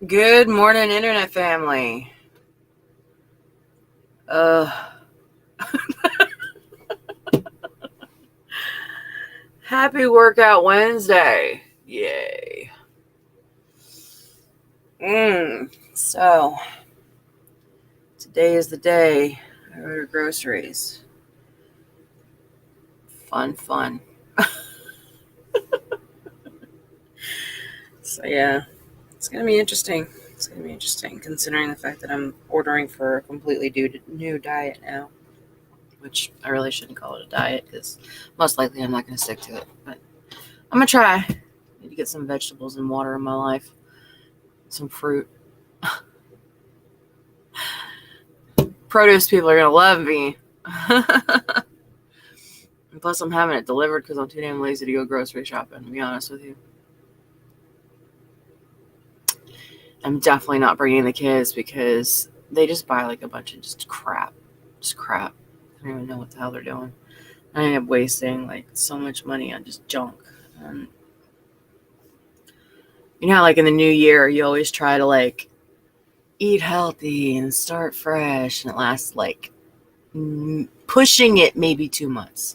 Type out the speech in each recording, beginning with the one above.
Good morning, Internet family. Happy Workout Wednesday. Yay. So, today is the day I order groceries. Fun. So, yeah, it's going to be interesting. It's going to be interesting considering the fact that I'm ordering for a completely new diet now, which I really shouldn't call it a diet because most likely I'm not going to stick to it. But I'm going to try. I need to get some vegetables and water in my life, some fruit. Produce people are going to love me. And plus, I'm having it delivered because I'm too damn lazy to go grocery shopping, to be honest with you. I'm definitely not bringing the kids because they just buy like a bunch of just crap. I don't even know what the hell they're doing. I end up wasting like so much money on just junk. And you know how like in the new year, you always try to like eat healthy and start fresh, and it lasts like pushing it maybe 2 months.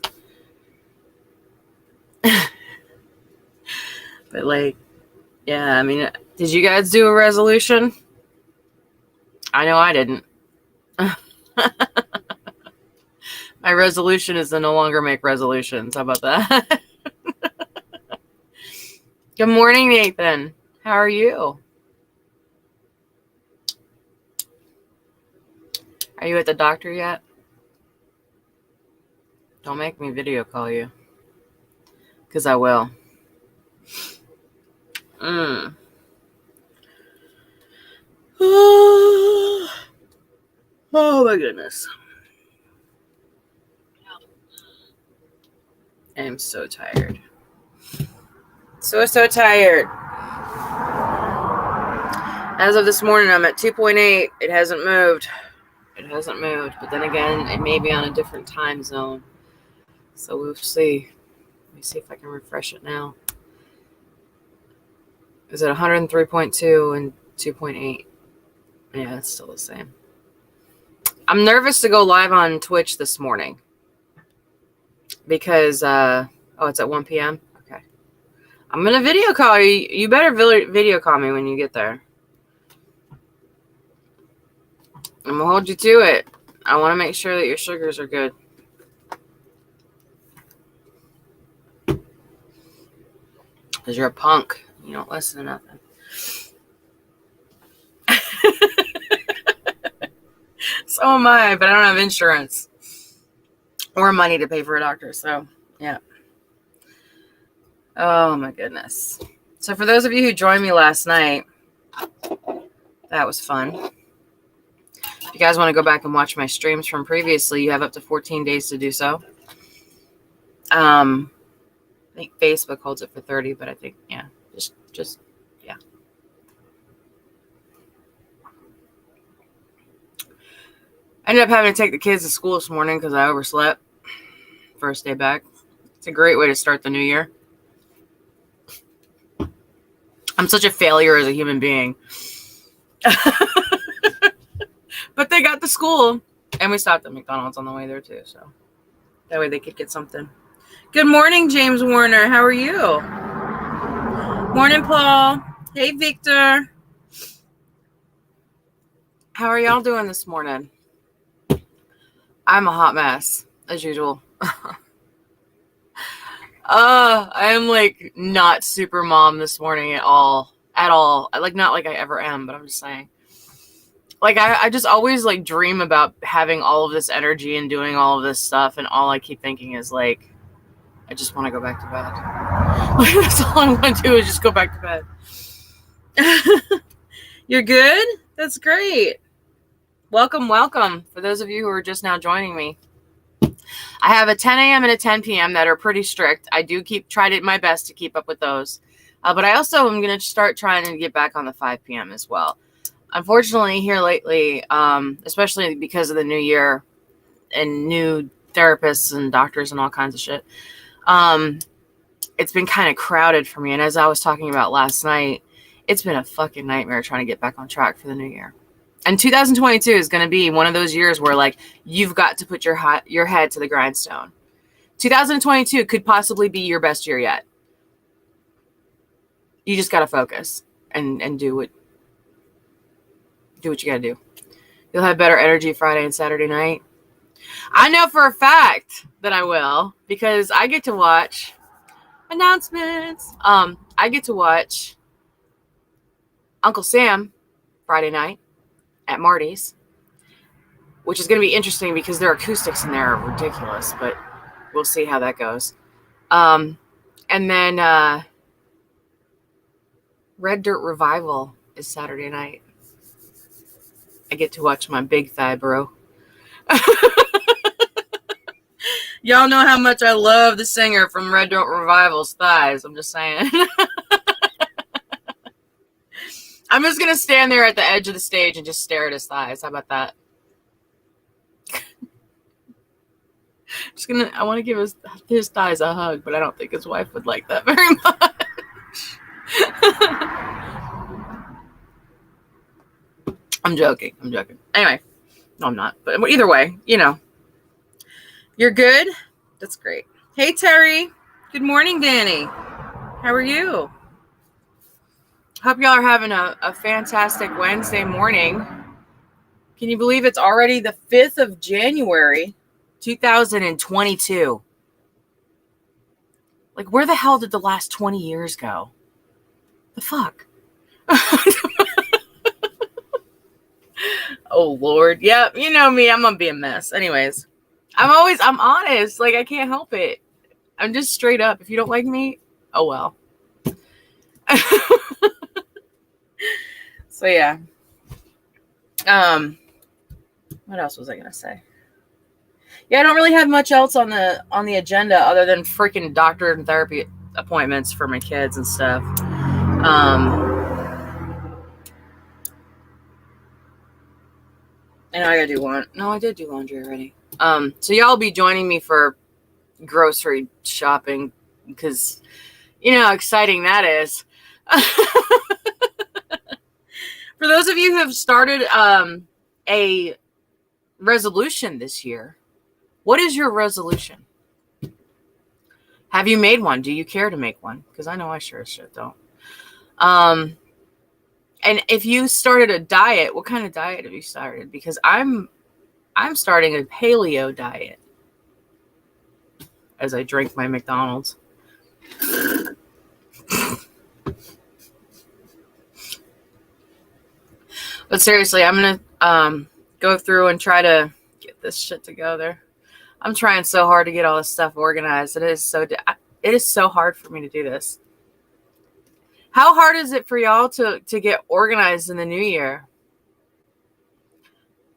But like, yeah, I mean, did you guys do a resolution? I know I didn't. My resolution is to no longer make resolutions. How about that? Good morning, Nathan. How are you? Are you at the doctor yet? Don't make me video call you. Because I will. Oh my goodness. I am so tired. So tired. As of this morning, I'm at 2.8. It hasn't moved. But then again, it may be on a different time zone. So we'll see. Let me see if I can refresh it now. Is it 103.2 and 2.8? Yeah, it's still the same. I'm nervous to go live on Twitch this morning because, it's at 1 p.m.? Okay. I'm going to video call you. You better video call me when you get there. I'm going to hold you to it. I want to make sure that your sugars are good. Because you're a punk. You don't listen to nothing. So am I, but I don't have insurance or money to pay for a doctor. So, yeah. Oh, my goodness. So for those of you who joined me last night, that was fun. If you guys want to go back and watch my streams from previously, you have up to 14 days to do so. I think Facebook holds it for 30, but I think, yeah, just, yeah. I ended up having to take the kids to school this morning because I overslept. First day back. It's a great way to start the new year. I'm such a failure as a human being. But they got to school, and we stopped at McDonald's on the way there too, so that way they could get something. Good morning, James Warner. How are you? Morning, Paul. Hey, Victor. How are y'all doing this morning? I'm a hot mess, as usual. I am like not super mom this morning at all. Like, not like I ever am, but I'm just saying. Like, I just always like dream about having all of this energy and doing all of this stuff, and all I keep thinking is like, I just want to go back to bed. Like, that's all I want to do is just go back to bed. You're good? That's great. Welcome. For those of you who are just now joining me. I have a 10 a.m. and a 10 p.m. that are pretty strict. I do try my best to keep up with those. But I also am going to start trying to get back on the 5 p.m. as well. Unfortunately, here lately, especially because of the new year and new therapists and doctors and all kinds of shit, it's been kind of crowded for me. And as I was talking about last night, it's been a fucking nightmare trying to get back on track for the new year. And 2022 is going to be one of those years where, like, you've got to put your head to the grindstone. 2022 could possibly be your best year yet. You just got to focus and do what you got to do. You'll have better energy Friday and Saturday night. I know for a fact that I will, because I get to watch announcements. I get to watch Uncle Sam Friday night at Marty's, which is going to be interesting because their acoustics in there are ridiculous, but we'll see how that goes. And then Red Dirt Revival is Saturday night. I get to watch my big thigh bro. Y'all know how much I love the singer from Red Dirt Revival's thighs. I'm just saying. I'm just going to stand there at the edge of the stage and just stare at his thighs. How about that? I want to give his thighs a hug, but I don't think his wife would like that very much. I'm joking. Anyway, no, I'm not. But either way, you're good. That's great. Hey, Terry. Good morning, Danny. How are you? Hope y'all are having a fantastic Wednesday morning. Can you believe it's already the 5th of January, 2022? Like, where the hell did the last 20 years go? The fuck? Oh, Lord. Yep, you know me. I'm going to be a mess. Anyways, I'm honest. Like, I can't help it. I'm just straight up. If you don't like me, oh, well. So, yeah. What else was I going to say? Yeah, I don't really have much else on the agenda other than freaking doctor and therapy appointments for my kids and stuff. And I gotta do one. No, I did do laundry already. So y'all be joining me for grocery shopping because you know how exciting that is. For those of you who have started a resolution this year, what is your resolution? Have you made one? Do you care to make one? Because I know I sure as shit don't. And if you started a diet, what kind of diet have you started? Because I'm starting a paleo diet as I drink my McDonald's. But seriously, I'm going to go through and try to get this shit together. I'm trying so hard to get all this stuff organized. It is so hard for me to do this. How hard is it for y'all to get organized in the new year?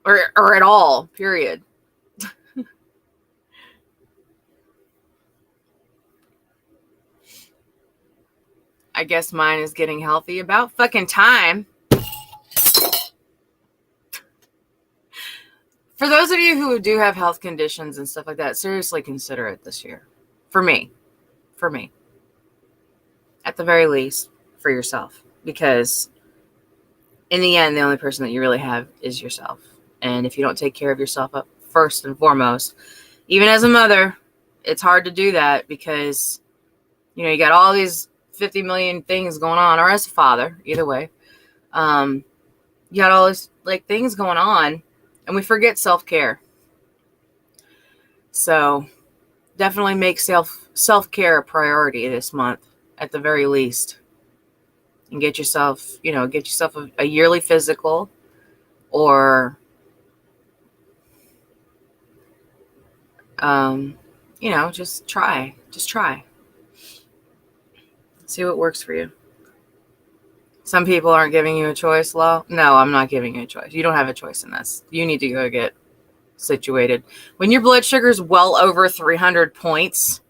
Or at all, period. I guess mine is getting healthy about fucking time. For those of you who do have health conditions and stuff like that, seriously consider it this year. For me. At the very least, for yourself. Because in the end, the only person that you really have is yourself. And if you don't take care of yourself up first and foremost, even as a mother, it's hard to do that because, you got all these 50 million things going on, or as a father, either way. You got all these things going on, and we forget self-care. So definitely make self-care a priority this month, at the very least. And get yourself a yearly physical, or, just try. See what works for you. Some people aren't giving you a choice, Lo. No, I'm not giving you a choice. You don't have a choice in this. You need to go get situated. When your blood sugar is well over 300 points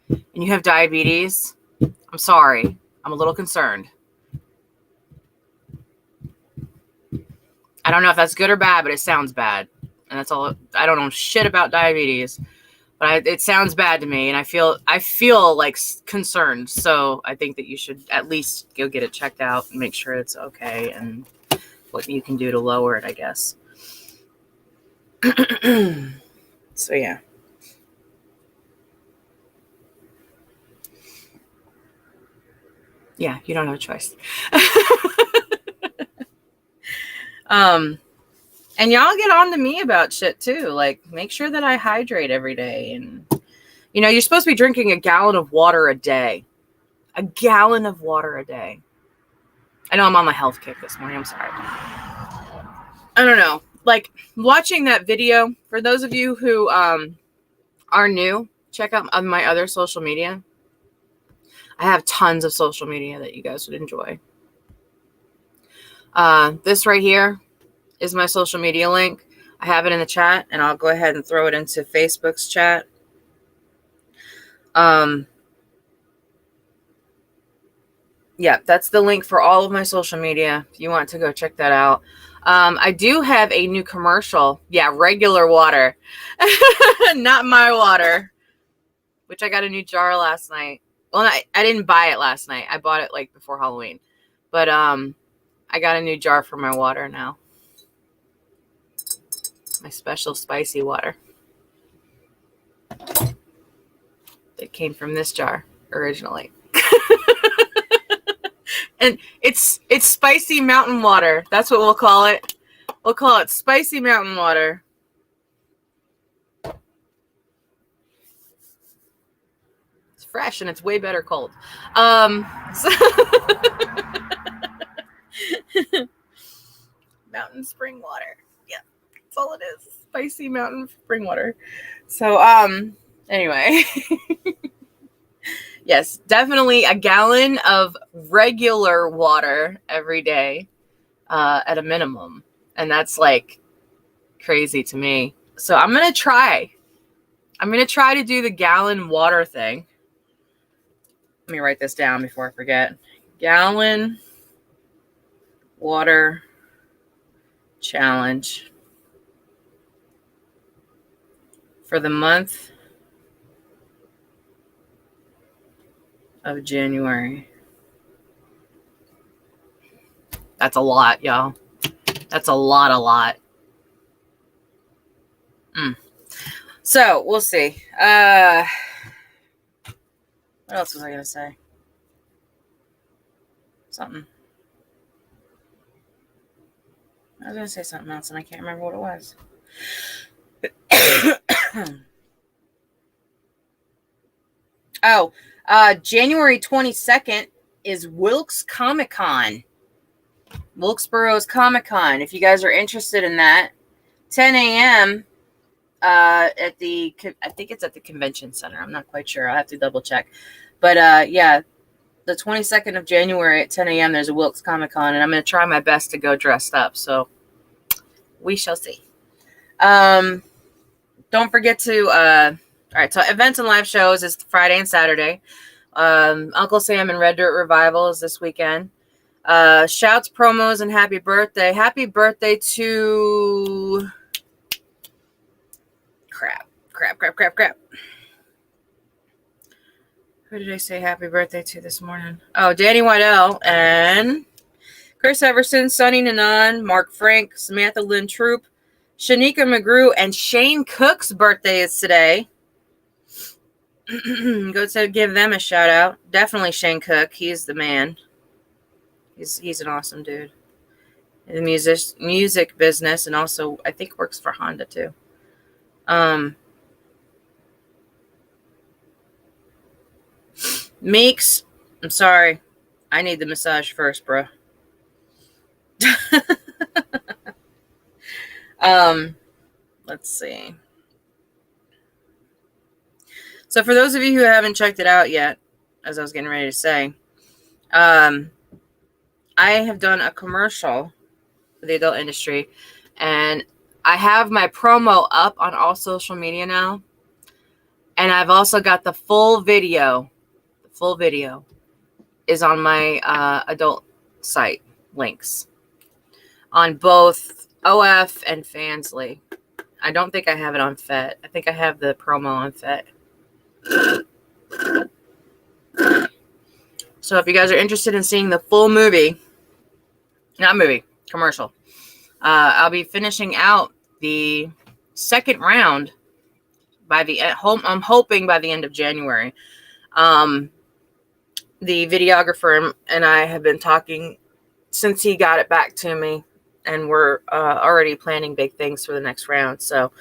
and you have diabetes, I'm sorry. I'm a little concerned. I don't know if that's good or bad, but it sounds bad. And that's all. I don't know shit about diabetes. But it sounds bad to me, and I feel like concerned. So I think that you should at least go get it checked out and make sure it's okay, and what you can do to lower it, I guess. So yeah. Yeah, you don't have a choice. And y'all get on to me about shit too. Like, make sure that I hydrate every day. And, you know, you're supposed to be drinking a gallon of water a day. A gallon of water a day. I know I'm on my health kick this morning. I'm sorry. I don't know. Like, watching that video, for those of you who are new, check out on my other social media. I have tons of social media that you guys would enjoy. This right here is my social media link. I have it in the chat, and I'll go ahead and throw it into Facebook's chat. Yeah, that's the link for all of my social media if you want to go check that out. I do have a new commercial. Yeah, regular water. Not my water. Which I got a new jar last night. Well, I didn't buy it last night. I bought it like before Halloween. But I got a new jar for my water now. My special spicy water. It came from this jar originally. And it's spicy mountain water. That's what we'll call it. We'll call it spicy mountain water. It's fresh and it's way better cold. Mountain spring water. Yeah, that's all it is. Spicy mountain spring water. So, anyway. Yes, definitely a gallon of regular water every day at a minimum. And that's like crazy to me. So I'm going to try. I'm going to try to do the gallon water thing. Let me write this down before I forget. Gallon water challenge for the month of January. That's a lot, y'all. That's a lot. So we'll see. What else was I gonna say? Something. I was gonna say something else and I can't remember what it was. January 22nd is Wilkes Comic Con. Wilkesboro's Comic Con. If you guys are interested in that, 10 a.m. At the, I think it's at the convention center. I'm not quite sure. I'll have to double check. But yeah, the 22nd of January at 10 a.m. there's a Wilkes Comic Con, and I'm going to try my best to go dressed up. So we shall see. Don't forget to, all right, so events and live shows is Friday and Saturday. Uncle Sam and Red Dirt Revival is this weekend. Shouts, promos, and happy birthday. Happy birthday to... Crap. Who did I say happy birthday to this morning? Oh, Danny Weidel and Chris Everson, Sonny Nanan, Mark Frank, Samantha Lynn Troop, Shanika McGrew, and Shane Cook's birthday is today. Go to give them a shout out. Definitely Shane Cook. He's the man. He's an awesome dude. In the music business, and also I think works for Honda too. Meeks, I'm sorry. I need the massage first, bro. Let's see. So for those of you who haven't checked it out yet, as I was getting ready to say, I have done a commercial for the adult industry, and I have my promo up on all social media now. And I've also got the full video. The full video is on my adult site links on both OF and Fansly. I don't think I have it on FET. I think I have the promo on FET. So if you guys are interested in seeing the full commercial, I'll be finishing out the second round by I'm hoping by the end of January. The videographer and I have been talking since he got it back to me, and we're already planning big things for the next round. So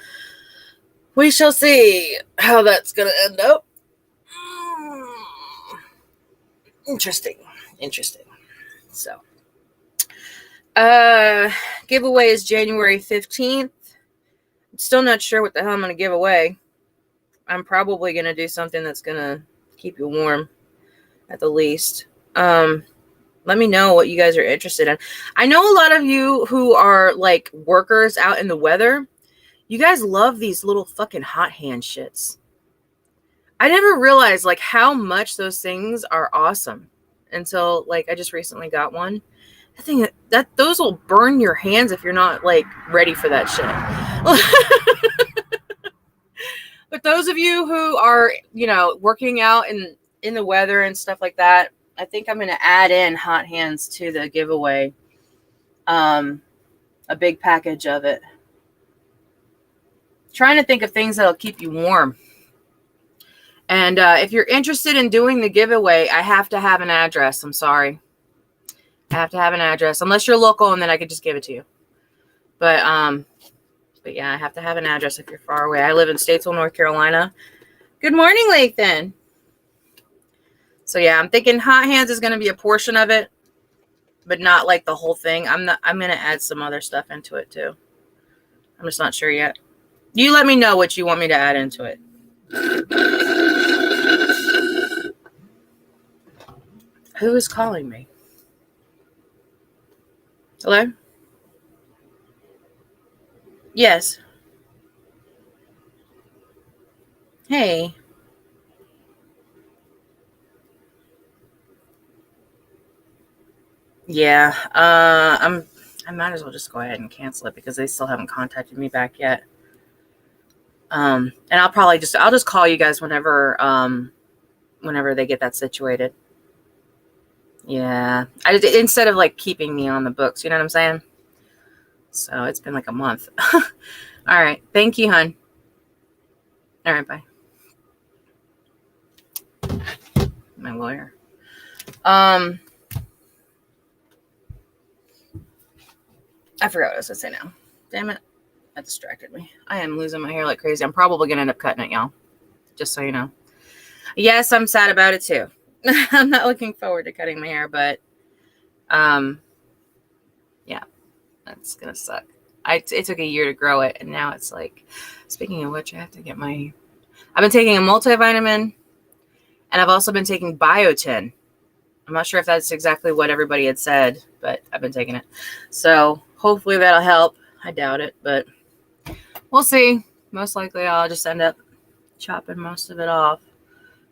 we shall see how that's going to end up. Interesting. So, giveaway is January 15th. I'm still not sure what the hell I'm going to give away. I'm probably going to do something that's going to keep you warm at the least. Let me know what you guys are interested in. I know a lot of you who are like workers out in the weather, you guys love these little fucking hot hand shits. I never realized like how much those things are awesome until like I just recently got one. I think that those will burn your hands if you're not like ready for that shit. But those of you who are, working out in the weather and stuff like that, I think I'm going to add in hot hands to the giveaway. A big package of it. Trying to think of things that'll keep you warm. And if you're interested in doing the giveaway, I have to have an address. I'm sorry. I have to have an address. Unless you're local, and then I could just give it to you. But yeah, I have to have an address if you're far away. I live in Statesville, North Carolina. Good morning, Lathan. So yeah, I'm thinking hot hands is going to be a portion of it, but not like the whole thing. I'm going to add some other stuff into it too. I'm just not sure yet. You let me know what you want me to add into it. Who is calling me? Hello? Yes. Hey. Yeah, I might as well just go ahead and cancel it because they still haven't contacted me back yet. And I'll just call you guys whenever they get that situated. Yeah, instead of like keeping me on the books, you know what I'm saying? So it's been like a month. All right, thank you, hon. All right, bye. My lawyer. I forgot what I was going to say now. Damn it. That distracted me. I am losing my hair like crazy. I'm probably going to end up cutting it, y'all. Just so you know. Yes, I'm sad about it too. I'm not looking forward to cutting my hair, but yeah, that's going to suck. It took a year to grow it, and now it's like, speaking of which, I have to get I've been taking a multivitamin, and I've also been taking biotin. I'm not sure if that's exactly what everybody had said, but I've been taking it. So hopefully that'll help. I doubt it, but we'll see. Most likely I'll just end up chopping most of it off.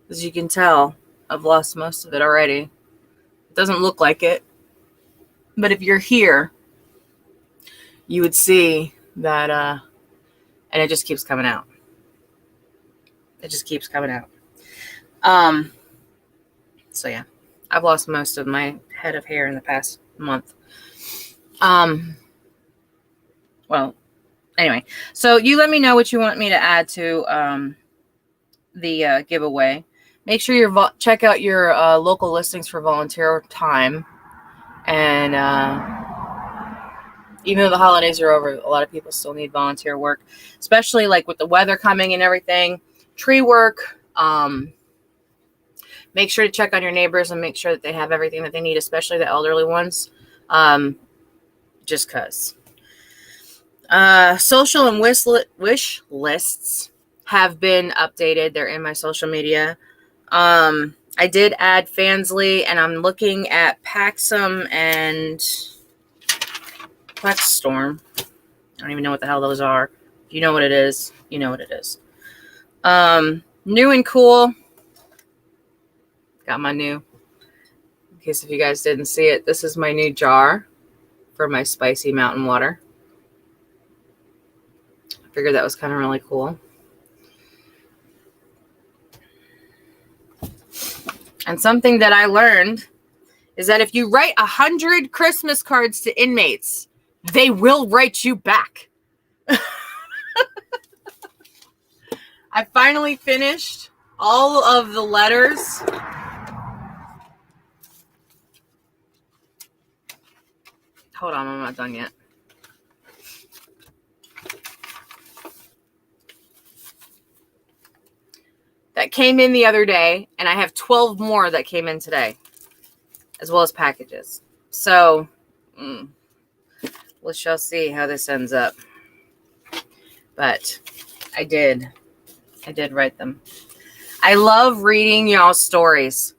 As you can tell, I've lost most of it already. It doesn't look like it. But if you're here, you would see that, and it just keeps coming out. It just keeps coming out. So yeah. I've lost most of my head of hair in the past month. Well, anyway, so you let me know what you want me to add to the giveaway. Make sure you check out your local listings for volunteer time. And even though the holidays are over, a lot of people still need volunteer work, especially like with the weather coming and everything. Tree work. Make sure to check on your neighbors and make sure that they have everything that they need, especially the elderly ones. Just because. Social and wish lists have been updated. They're in my social media. I did add Fansly, and I'm looking at Paxum and Plexstorm. I don't even know what the hell those are. If you know what it is, you know what it is. New and cool. Got my new, in case if you guys didn't see it, this is my new jar for my spicy mountain water. Figured that was kind of really cool. And something that I learned is that if you write 100 Christmas cards to inmates, they will write you back. I finally finished all of the letters. Hold on, I'm not done yet. That came in the other day, and I have 12 more that came in today, as well as packages. So, we shall see how this ends up. But I did write them. I love reading y'all's stories.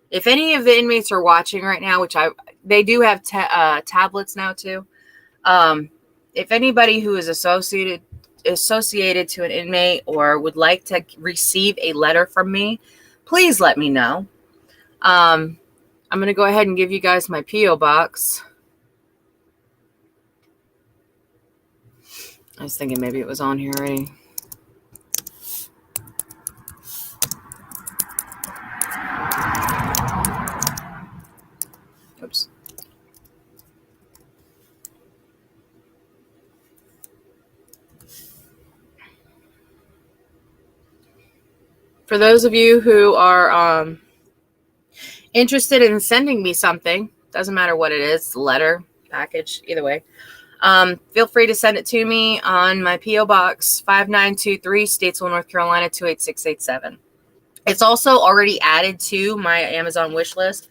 If any of the inmates are watching right now, which they do have tablets now too. If anybody who is associated to an inmate or would like to receive a letter from me, please let me know. I'm going to go ahead and give you guys my P.O. box. I was thinking maybe it was on here already. Oops. For those of you who are interested in sending me something, doesn't matter what it is, letter, package, either way, feel free to send it to me on my P.O. Box 5923, Statesville, North Carolina 28687. It's also already added to my Amazon wish list.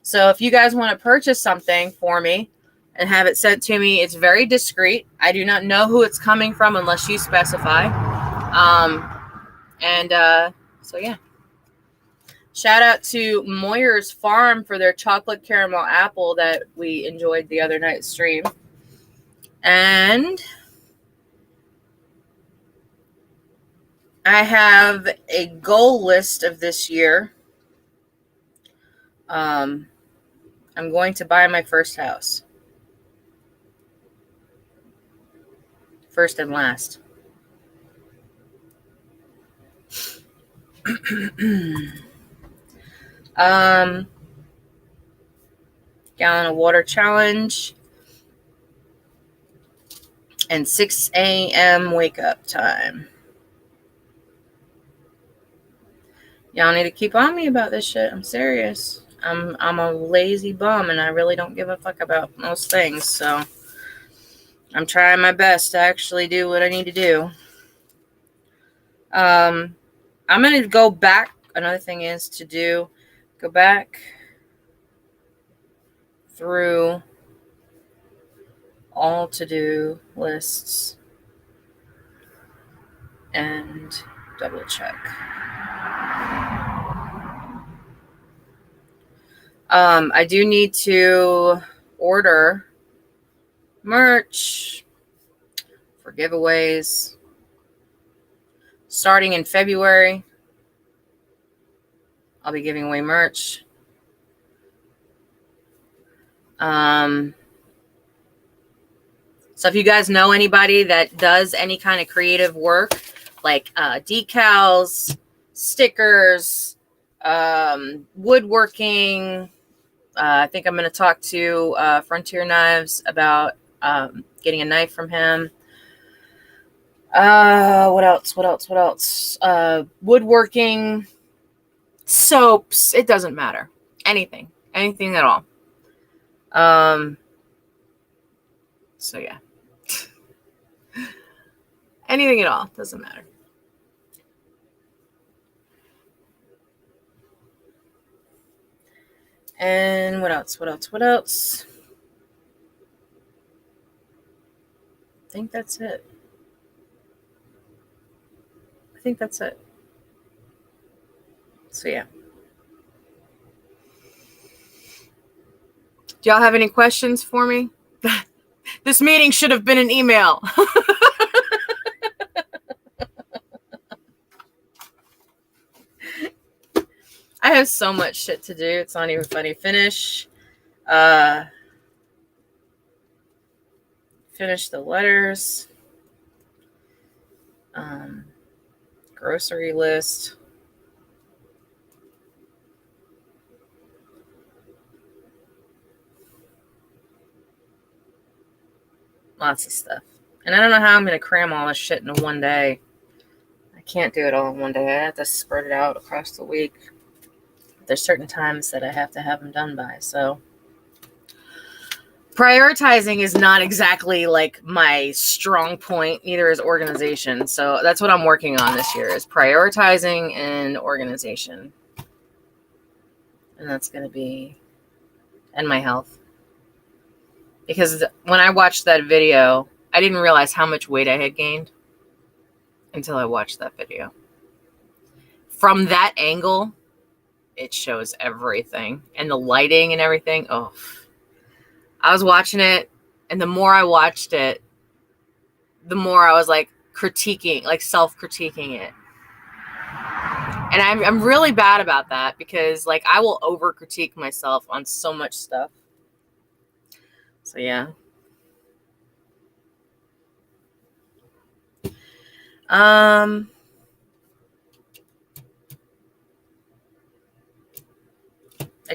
So if you guys want to purchase something for me and have it sent to me, it's very discreet. I do not know who it's coming from unless you specify. So yeah. Shout out to Moyer's Farm for their chocolate caramel apple that we enjoyed the other night's stream. And I have a goal list of this year. I'm going to buy my first house. First and last. Gallon of water challenge. And 6 a.m. wake up time. Y'all need to keep on me about this shit. I'm serious. I'm a lazy bum and I really don't give a fuck about most things. So I'm trying my best to actually do what I need to do. I'm going to go back. Another thing is to go back through all to-do lists and double check. I do need to order merch for giveaways starting in February. I'll be giving away merch. So if you guys know anybody that does any kind of creative work, like decals, stickers, woodworking, I think I'm going to talk to Frontier Knives about getting a knife from him. What else? Woodworking, soaps. It doesn't matter. Anything at all. So yeah. Anything at all. Doesn't matter. And what else? I think that's it. So yeah. Do y'all have any questions for me? This meeting should have been an email. I have so much shit to do. It's not even funny. Finish the letters. Grocery list. Lots of stuff. And I don't know how I'm going to cram all this shit into one day. I can't do it all in one day. I have to spread it out across the week. There's certain times that I have to have them done by. So prioritizing is not exactly like my strong point. Neither is organization. So that's what I'm working on this year, is prioritizing and organization. And that's going to be, and my health. Because when I watched that video, I didn't realize how much weight I had gained until I watched that video. From that angle, it shows everything. And the lighting and everything. Oh, I was watching it, and the more I watched it, the more I was like critiquing, like self-critiquing it. And I'm really bad about that, because like I will over-critique myself on so much stuff. So yeah. I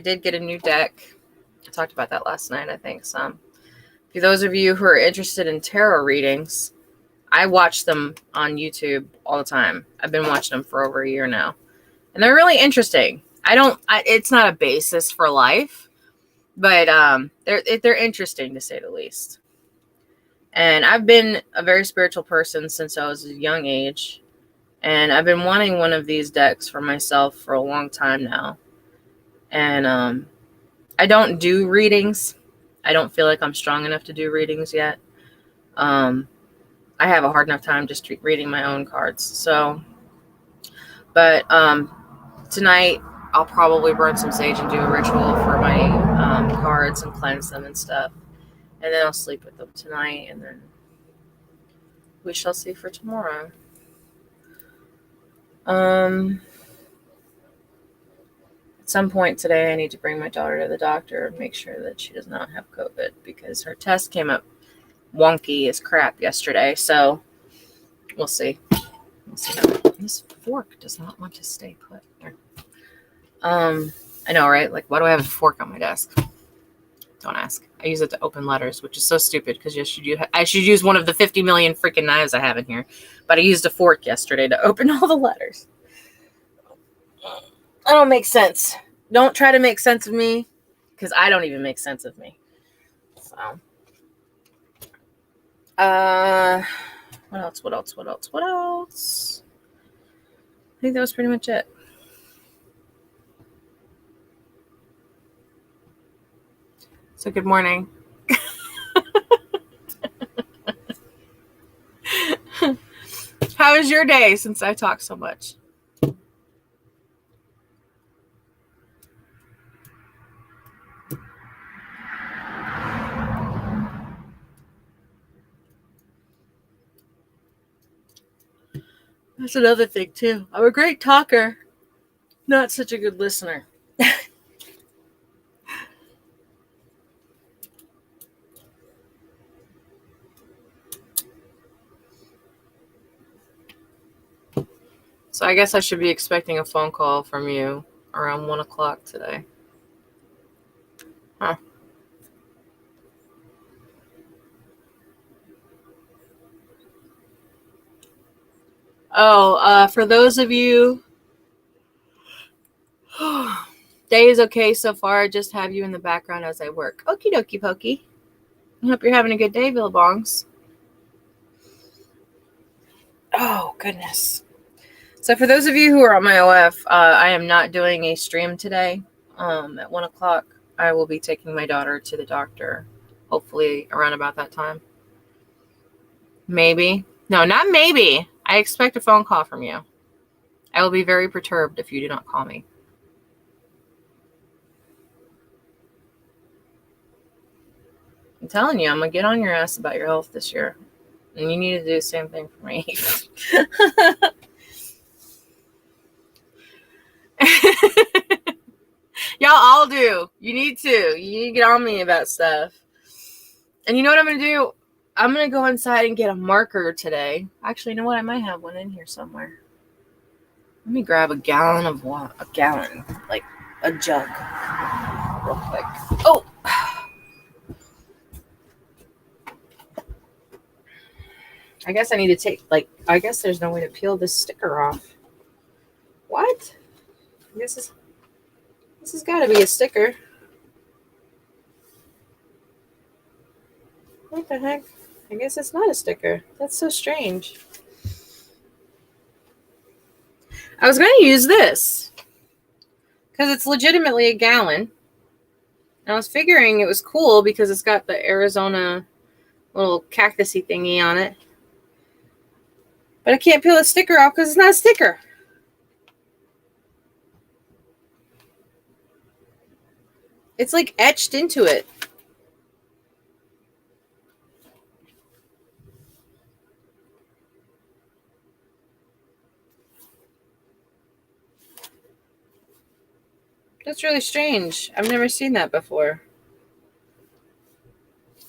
did get a new deck. I talked about that last night, I think. For those of you who are interested in tarot readings, I watch them on YouTube all the time. I've been watching them for over a year now. And they're really interesting. It's not a basis for life, but they're interesting, to say the least. And I've been a very spiritual person since I was a young age. And I've been wanting one of these decks for myself for a long time now. And I don't do readings. I don't feel like I'm strong enough to do readings yet. I have a hard enough time just reading my own cards. So, but tonight I'll probably burn some sage and do a ritual for my cards and cleanse them and stuff. And then I'll sleep with them tonight, and then we shall see for tomorrow. At some point today, I need to bring my daughter to the doctor and make sure that she does not have COVID, because her test came up wonky as crap yesterday. So we'll see. This fork does not want to stay put there. I know, right? Like, why do I have a fork on my desk? Don't ask. I use it to open letters, which is so stupid, because I should use one of the 50 million freaking knives I have in here. But I used a fork yesterday to open all the letters. I don't make sense. Don't try to make sense of me, because I don't even make sense of me. So, what else? I think that was pretty much it. So good morning. How was your day since I talked so much? That's another thing too. I'm a great talker, not such a good listener. So I guess I should be expecting a phone call from you around 1 o'clock today. Huh. Oh, for those of you, day is okay so far. I just have you in the background as I work. Okie dokie pokey. I hope you're having a good day, Billabongs. Oh, goodness. So for those of you who are on my OF, I am not doing a stream today. At 1 o'clock, I will be taking my daughter to the doctor, hopefully around about that time. Maybe. No, not maybe. I expect a phone call from you. I will be very perturbed if you do not call me. I'm telling you, I'm going to get on your ass about your health this year. And you need to do the same thing for me. Y'all all do. You need to get on me about stuff. And you know what I'm going to do? I'm going to go inside and get a marker today. Actually, you know what? I might have one in here somewhere. Let me grab a gallon of water. A gallon. Like a jug. Real quick. Oh! I guess I need to take, like, I guess there's no way to peel this sticker off. What? This has got to be a sticker. What the heck? I guess it's not a sticker. That's so strange. I was going to use this because it's legitimately a gallon. And I was figuring it was cool because it's got the Arizona little cactusy thingy on it. But I can't peel the sticker off because it's not a sticker. It's like etched into it. That's really strange. I've never seen that before.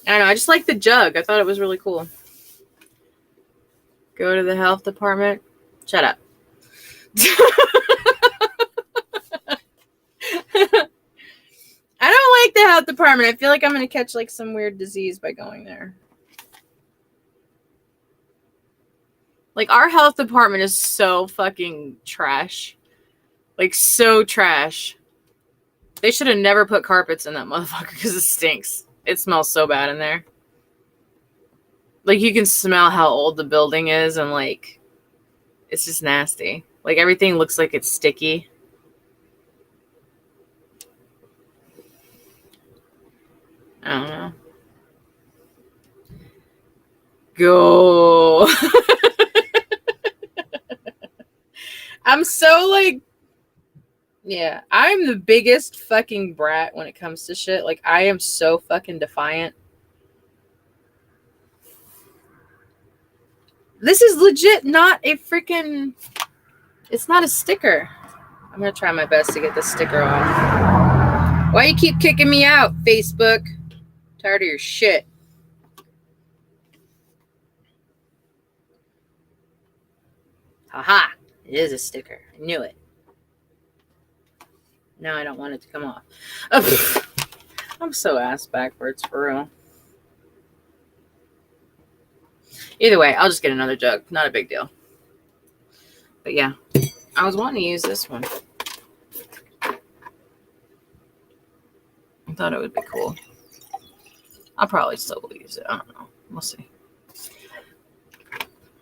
I don't know. I just like the jug. I thought it was really cool. Go to the health department. Shut up. I don't like the health department. I feel like I'm going to catch like some weird disease by going there. Like our health department is so fucking trash. Like so trash. They should have never put carpets in that motherfucker because it stinks. It smells so bad in there. Like you can smell how old the building is and like it's just nasty. Like everything looks like it's sticky. I don't know. Go. I'm so like, yeah, I'm the biggest fucking brat when it comes to shit. Like I am so fucking defiant. This is legit not a freaking, it's not a sticker. I'm going to try my best to get the sticker off. Why you keep kicking me out, Facebook? Tired of your shit. Haha, it is a sticker. I knew it. Now I don't want it to come off. Oh, I'm so ass backwards for real. Either way, I'll just get another jug. Not a big deal. But yeah, I was wanting to use this one. I thought it would be cool. I'll probably still use it. I don't know. We'll see.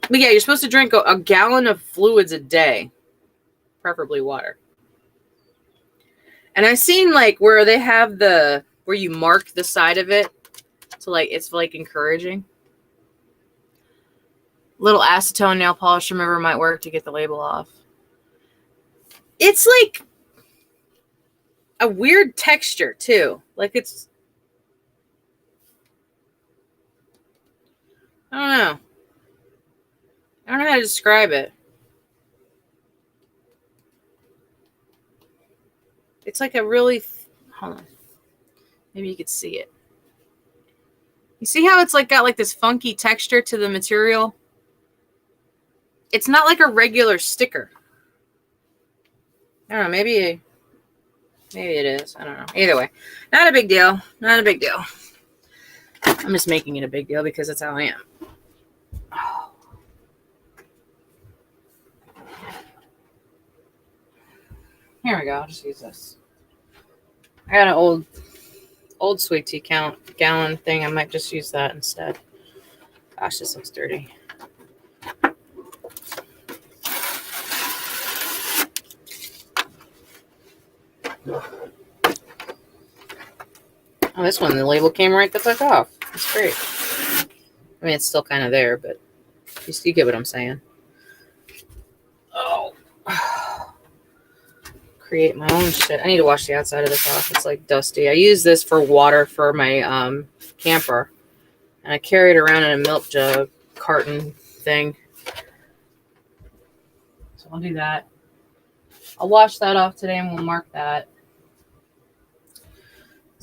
But yeah, you're supposed to drink a gallon of fluids a day. Preferably water. And I've seen like where they have where you mark the side of it. So like, it's like encouraging. Little acetone nail polish remover might work to get the label off. It's like a weird texture too. Like it's, I don't know. I don't know how to describe it. It's like a really, hold on. Maybe you could see it. You see how it's like got like this funky texture to the material? It's not like a regular sticker. I don't know. Maybe it is. I don't know. Either way, not a big deal. Not a big deal. I'm just making it a big deal because that's how I am. Oh. Here we go. I'll just use this. I got an old sweet tea gallon thing. I might just use that instead. Gosh, this looks dirty. Oh, this one, the label came right the fuck off. That's great. I mean, it's still kind of there, but you get what I'm saying. Oh. Create my own shit. I need to wash the outside of this off. It's like dusty. I use this for water for my camper. And I carry it around in a milk jug carton thing. So I'll do that. I'll wash that off today and we'll mark that.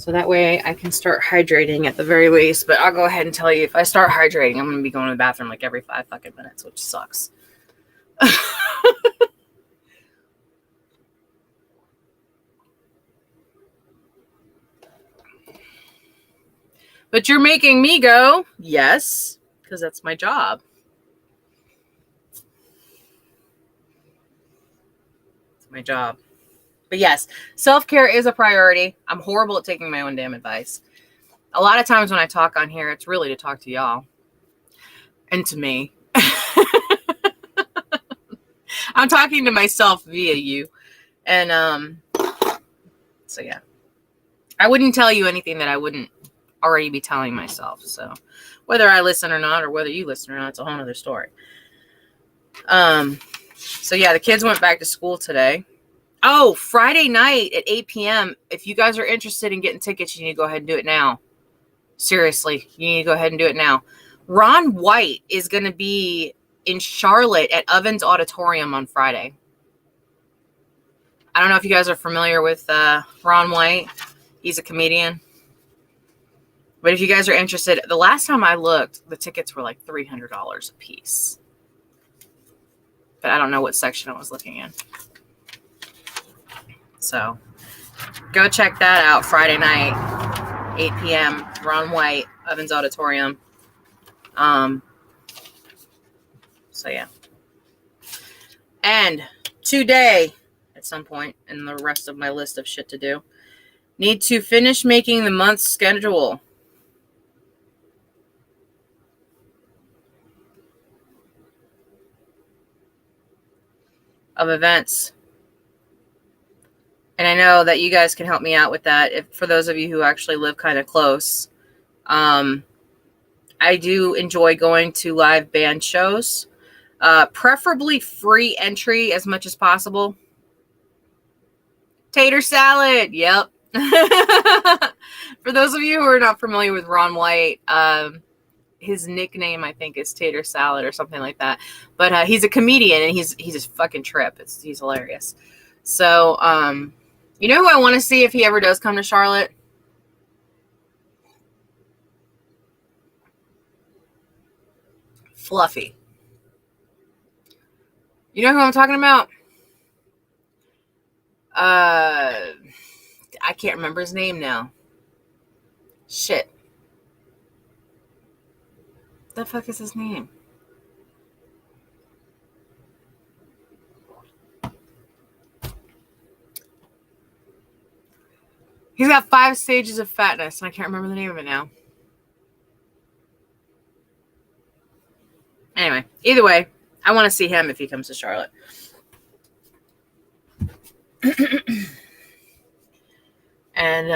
So that way I can start hydrating at the very least. But I'll go ahead and tell you, if I start hydrating, I'm going to be going to the bathroom like every 5 fucking minutes, which sucks. But you're making me go, yes, because that's my job. It's my job. But yes, self-care is a priority. I'm horrible at taking my own damn advice. A lot of times when I talk on here, it's really to talk to y'all and to me. I'm talking to myself via you. And so yeah. I wouldn't tell you anything that I wouldn't already be telling myself. So whether I listen or not, or whether you listen or not, it's a whole other story. So yeah, the kids went back to school today. Oh, Friday night at 8 p.m. If you guys are interested in getting tickets, you need to go ahead and do it now. Seriously, you need to go ahead and do it now. Ron White is going to be in Charlotte at Ovens Auditorium on Friday. I don't know if you guys are familiar with Ron White. He's a comedian. But if you guys are interested, the last time I looked, the tickets were like $300 a piece. But I don't know what section I was looking in. So go check that out Friday night, 8 p.m. Ron White, Ovens Auditorium. So yeah. And today, at some point in the rest of my list of shit to do, need to finish making the month's schedule. Of events. And I know that you guys can help me out with that. If for those of you who actually live kind of close, I do enjoy going to live band shows, preferably free entry as much as possible. Tater salad. Yep. For those of you who are not familiar with Ron White, his nickname, I think, is Tater Salad or something like that. But he's a comedian, and he's a fucking trip. He's hilarious. So, you know who I want to see if he ever does come to Charlotte? Fluffy. You know who I'm talking about? I can't remember his name now. Shit. The fuck is his name? He's got 5 stages of fatness, and I can't remember the name of it now. Anyway, either way, I want to see him if he comes to Charlotte. And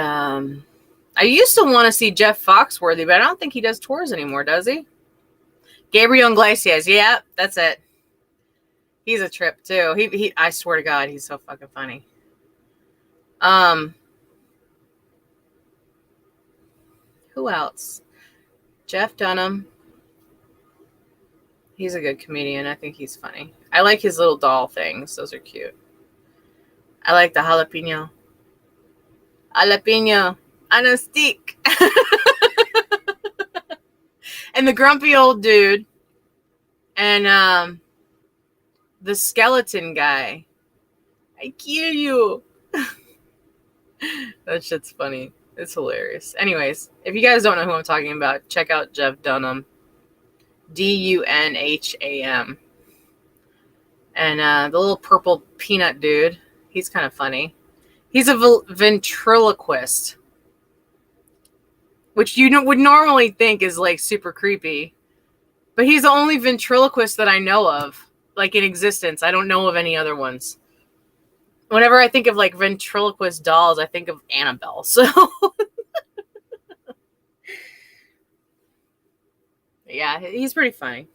I used to want to see Jeff Foxworthy, but I don't think he does tours anymore, does he? Gabriel Iglesias, yeah, that's it. He's a trip too. He I swear to God, he's so fucking funny. Who else? Jeff Dunham. He's a good comedian. I think he's funny. I like his little doll things. Those are cute. I like the jalapeno. Jalapeno on a stick. And the grumpy old dude. And the skeleton guy. I kill you. That shit's funny. It's hilarious. Anyways, if you guys don't know who I'm talking about, check out Jeff Dunham. Dunham. And the little purple peanut dude. He's kind of funny. He's a ventriloquist. Which you would normally think is like super creepy. But he's the only ventriloquist that I know of. Like in existence. I don't know of any other ones. Whenever I think of like ventriloquist dolls, I think of Annabelle. So yeah, he's pretty funny.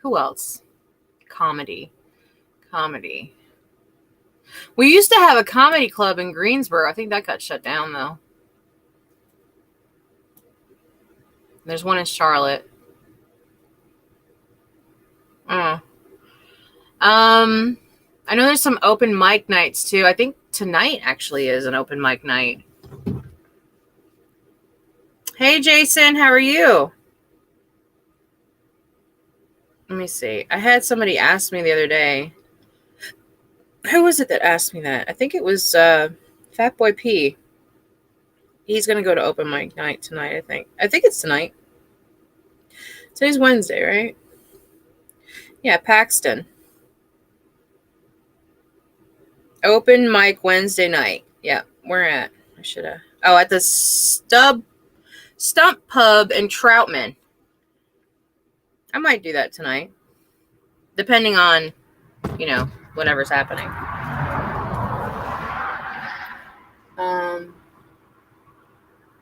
Who else? Comedy. We used to have a comedy club in Greensboro. I think that got shut down though. There's one in Charlotte. I know there's some open mic nights too. I think tonight actually is an open mic night. Hey, Jason, how are you? Let me see. I had somebody ask me the other day. Who was it that asked me that? I think it was Fat Boy P. He's going to go to open mic night tonight, I think. I think it's tonight. Today's Wednesday, right? Yeah, Paxton. Open mic Wednesday night. Yeah, where at? I should have. Oh, at the Stump Pub in Troutman. I might do that tonight. Depending on, whatever's happening.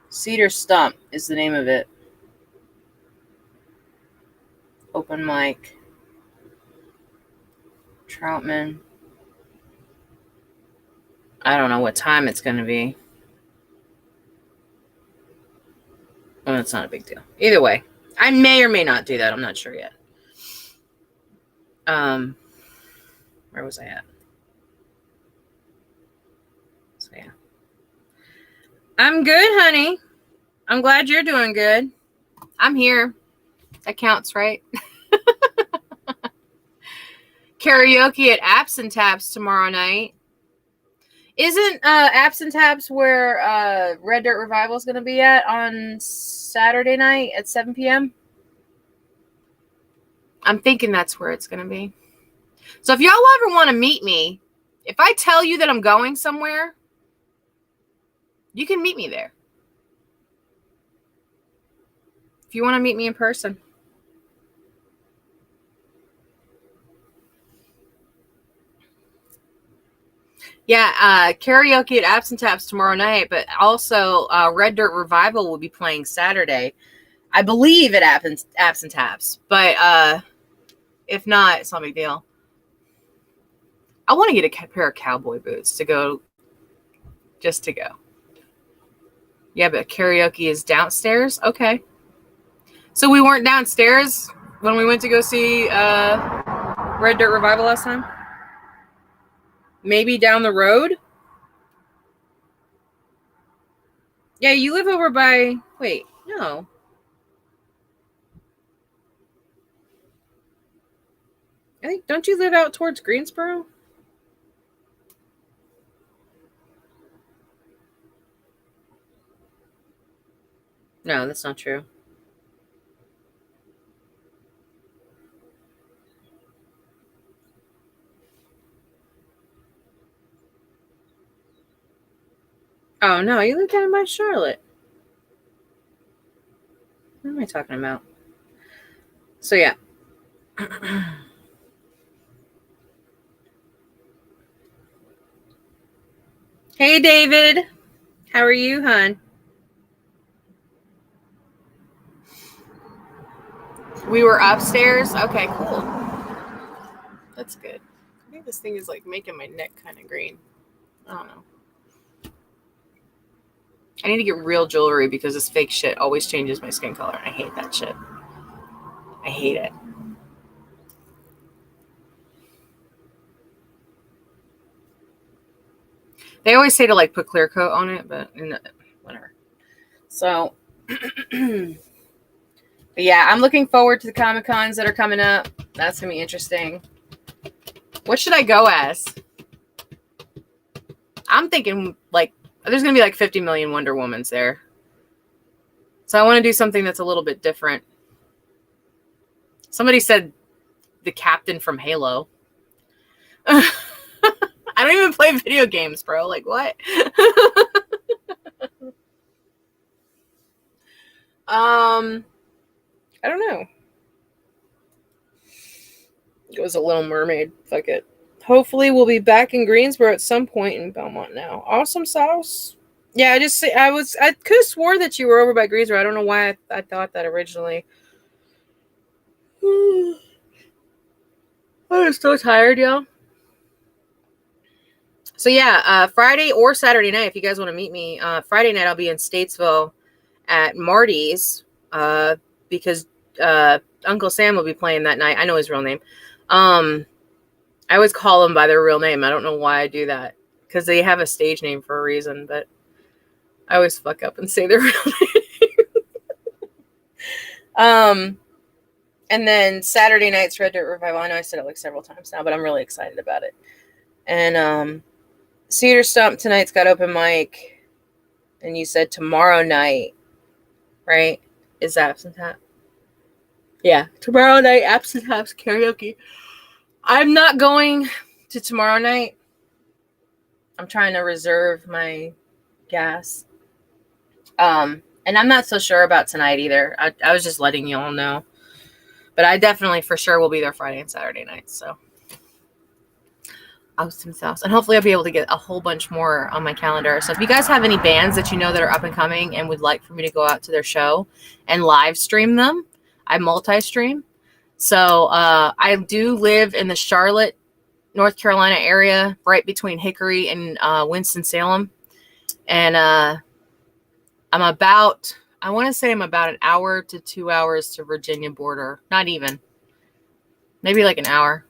Cedar Stop is the name of it. Open mic. Troutman. I don't know what time it's going to be. Well, it's not a big deal. Either way, I may or may not do that. I'm not sure yet. Where was I at? So, yeah. I'm good, honey. I'm glad you're doing good. I'm here. That counts, right? Karaoke at Apps and Taps tomorrow night. Isn't Apps and Taps where Red Dirt Revival is going to be at on Saturday night at 7 p.m.? I'm thinking that's where it's going to be. So if y'all ever want to meet me, if I tell you that I'm going somewhere, you can meet me there. If you want to meet me in person. Yeah, karaoke at Apps and Taps tomorrow night, but also Red Dirt Revival will be playing Saturday, I believe, at Apps and Taps. But if not, it's not a big deal. I want to get a pair of cowboy boots to go, just to go. Yeah, but karaoke is downstairs? Okay. So we weren't downstairs when we went to go see Red Dirt Revival last time? Maybe down the road? Yeah, you live over by... Wait, no. I think... Don't you live out towards Greensboro? No, that's not true. Oh, no, you live down by Charlotte. What am I talking about? So, yeah. Hey, David. How are you, hon? We were upstairs? Okay, cool. That's good. I think this thing is, like, making my neck kind of green. I don't know. I need to get real jewelry because this fake shit always changes my skin color. I hate that shit. I hate it. They always say to like put clear coat on it, but whatever. So, but yeah, I'm looking forward to the Comic Cons that are coming up. That's gonna be interesting. What should I go as? I'm thinking like there's gonna be like 50 million Wonder Womans there. So I want to do something that's a little bit different. Somebody said the captain from Halo. I don't even play video games, bro. Like, what? I don't know. It was a Little Mermaid. Fuck it. Hopefully we'll be back in Greensboro at some point in Belmont now. Awesome sauce. Yeah, I could have swore that you were over by Greensboro. I don't know why I thought that originally. I was so tired, y'all. So yeah, Friday or Saturday night, if you guys want to meet me, Friday night I'll be in Statesville at Marty's because Uncle Sam will be playing that night. I know his real name. I always call them by their real name. I don't know why I do that. because they have a stage name for a reason, but I always fuck up and say their real name. And then Saturday night's Red Dirt Revival. I know I said it like several times now, but I'm really excited about it. And Cedar Stop tonight's got open mic. And you said tomorrow night, right? Is Absent Tap? Yeah, tomorrow night, Absent Tap's karaoke. I'm not going to tomorrow night. I'm trying to reserve my gas. And I'm not so sure about tonight either. I was just letting you all know. But I definitely for sure will be there Friday and Saturday nights. So Austin's house. And hopefully I'll be able to get a whole bunch more on my calendar. So if you guys have any bands that you know that are up and coming and would like for me to go out to their show and live stream them, I multi-stream. So I do live in the Charlotte, North Carolina area, right between Hickory and Winston-Salem. And I'm about an hour to 2 hours to Virginia border. Not even. Maybe like an hour.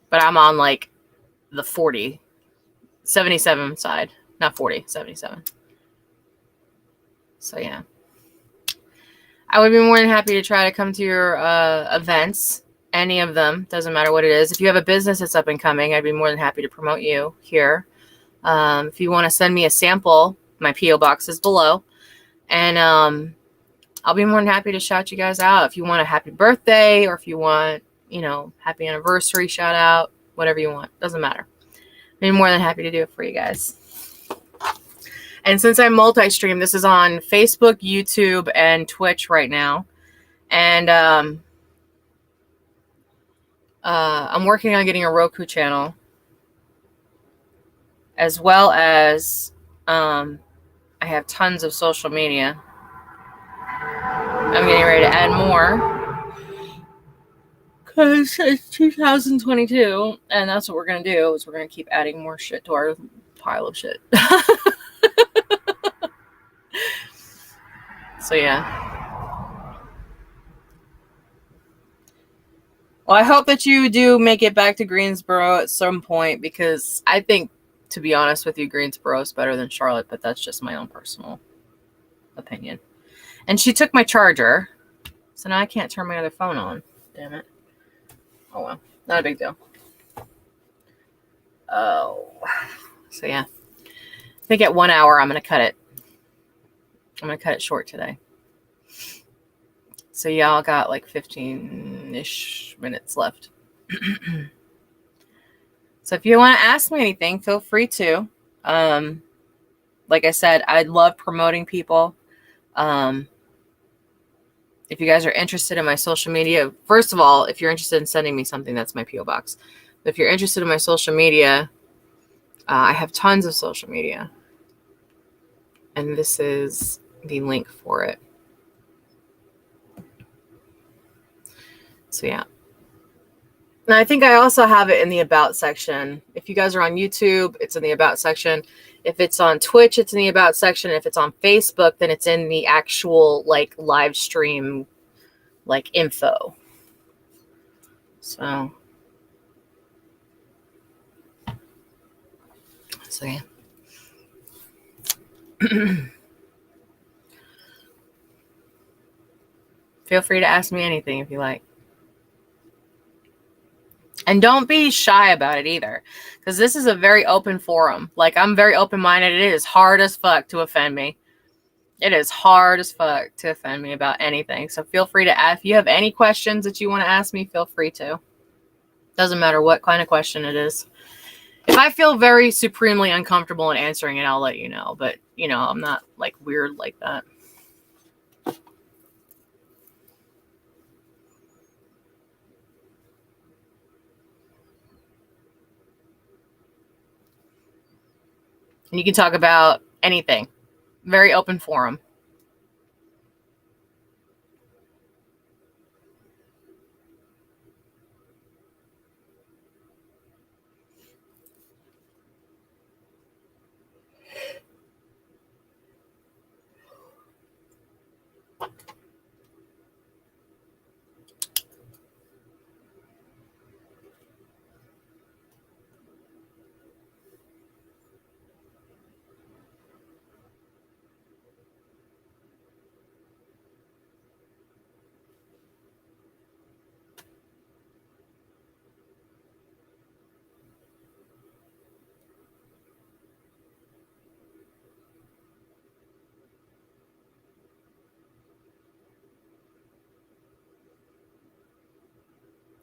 But I'm on like the 77 side. Not 40, 77. So yeah. I would be more than happy to try to come to your events. Any of them. Doesn't matter what it is. If you have a business that's up and coming, I'd be more than happy to promote you here. If you want to send me a sample, my P.O. box is below. And I'll be more than happy to shout you guys out. If you want a happy birthday or if you want, happy anniversary shout out, whatever you want. Doesn't matter. I'd be more than happy to do it for you guys. And since I'm multi-stream, this is on Facebook, YouTube, and Twitch right now. And I'm working on getting a Roku channel. As well as I have tons of social media. I'm getting ready to add more. Because it's 2022. And that's what we're going to do. Is we're going to keep adding more shit to our pile of shit. So yeah. Well, I hope that you do make it back to Greensboro at some point, because I think, to be honest with you, Greensboro is better than Charlotte, but that's just my own personal opinion. And she took my charger, so now I can't turn my other phone on. Damn it. Oh well, not a big deal. Oh, so yeah. I think at 1 hour I'm going to cut it. I'm going to cut it short today. So y'all got like 15-ish minutes left. So if you want to ask me anything, feel free to. Like I said, I love promoting people. If you guys are interested in my social media, first of all, if you're interested in sending me something, that's my P.O. box. If you're interested in my social media, I have tons of social media. And this is the link for it. So yeah. And I think I also have it in the About section. If you guys are on YouTube, it's in the About section. If it's on Twitch, it's in the About section. If it's on Facebook, then it's in the actual like live stream like info. So yeah. Feel free to ask me anything if you like. And don't be shy about it either, because this is a very open forum. Like, I'm very open-minded. It is hard as fuck to offend me. It is hard as fuck to offend me about anything. So feel free to ask. If you have any questions that you want to ask me, feel free to. Doesn't matter what kind of question it is. If I feel very supremely uncomfortable in answering it, I'll let you know. But, I'm not, like, weird like that. And you can talk about anything. Very open forum.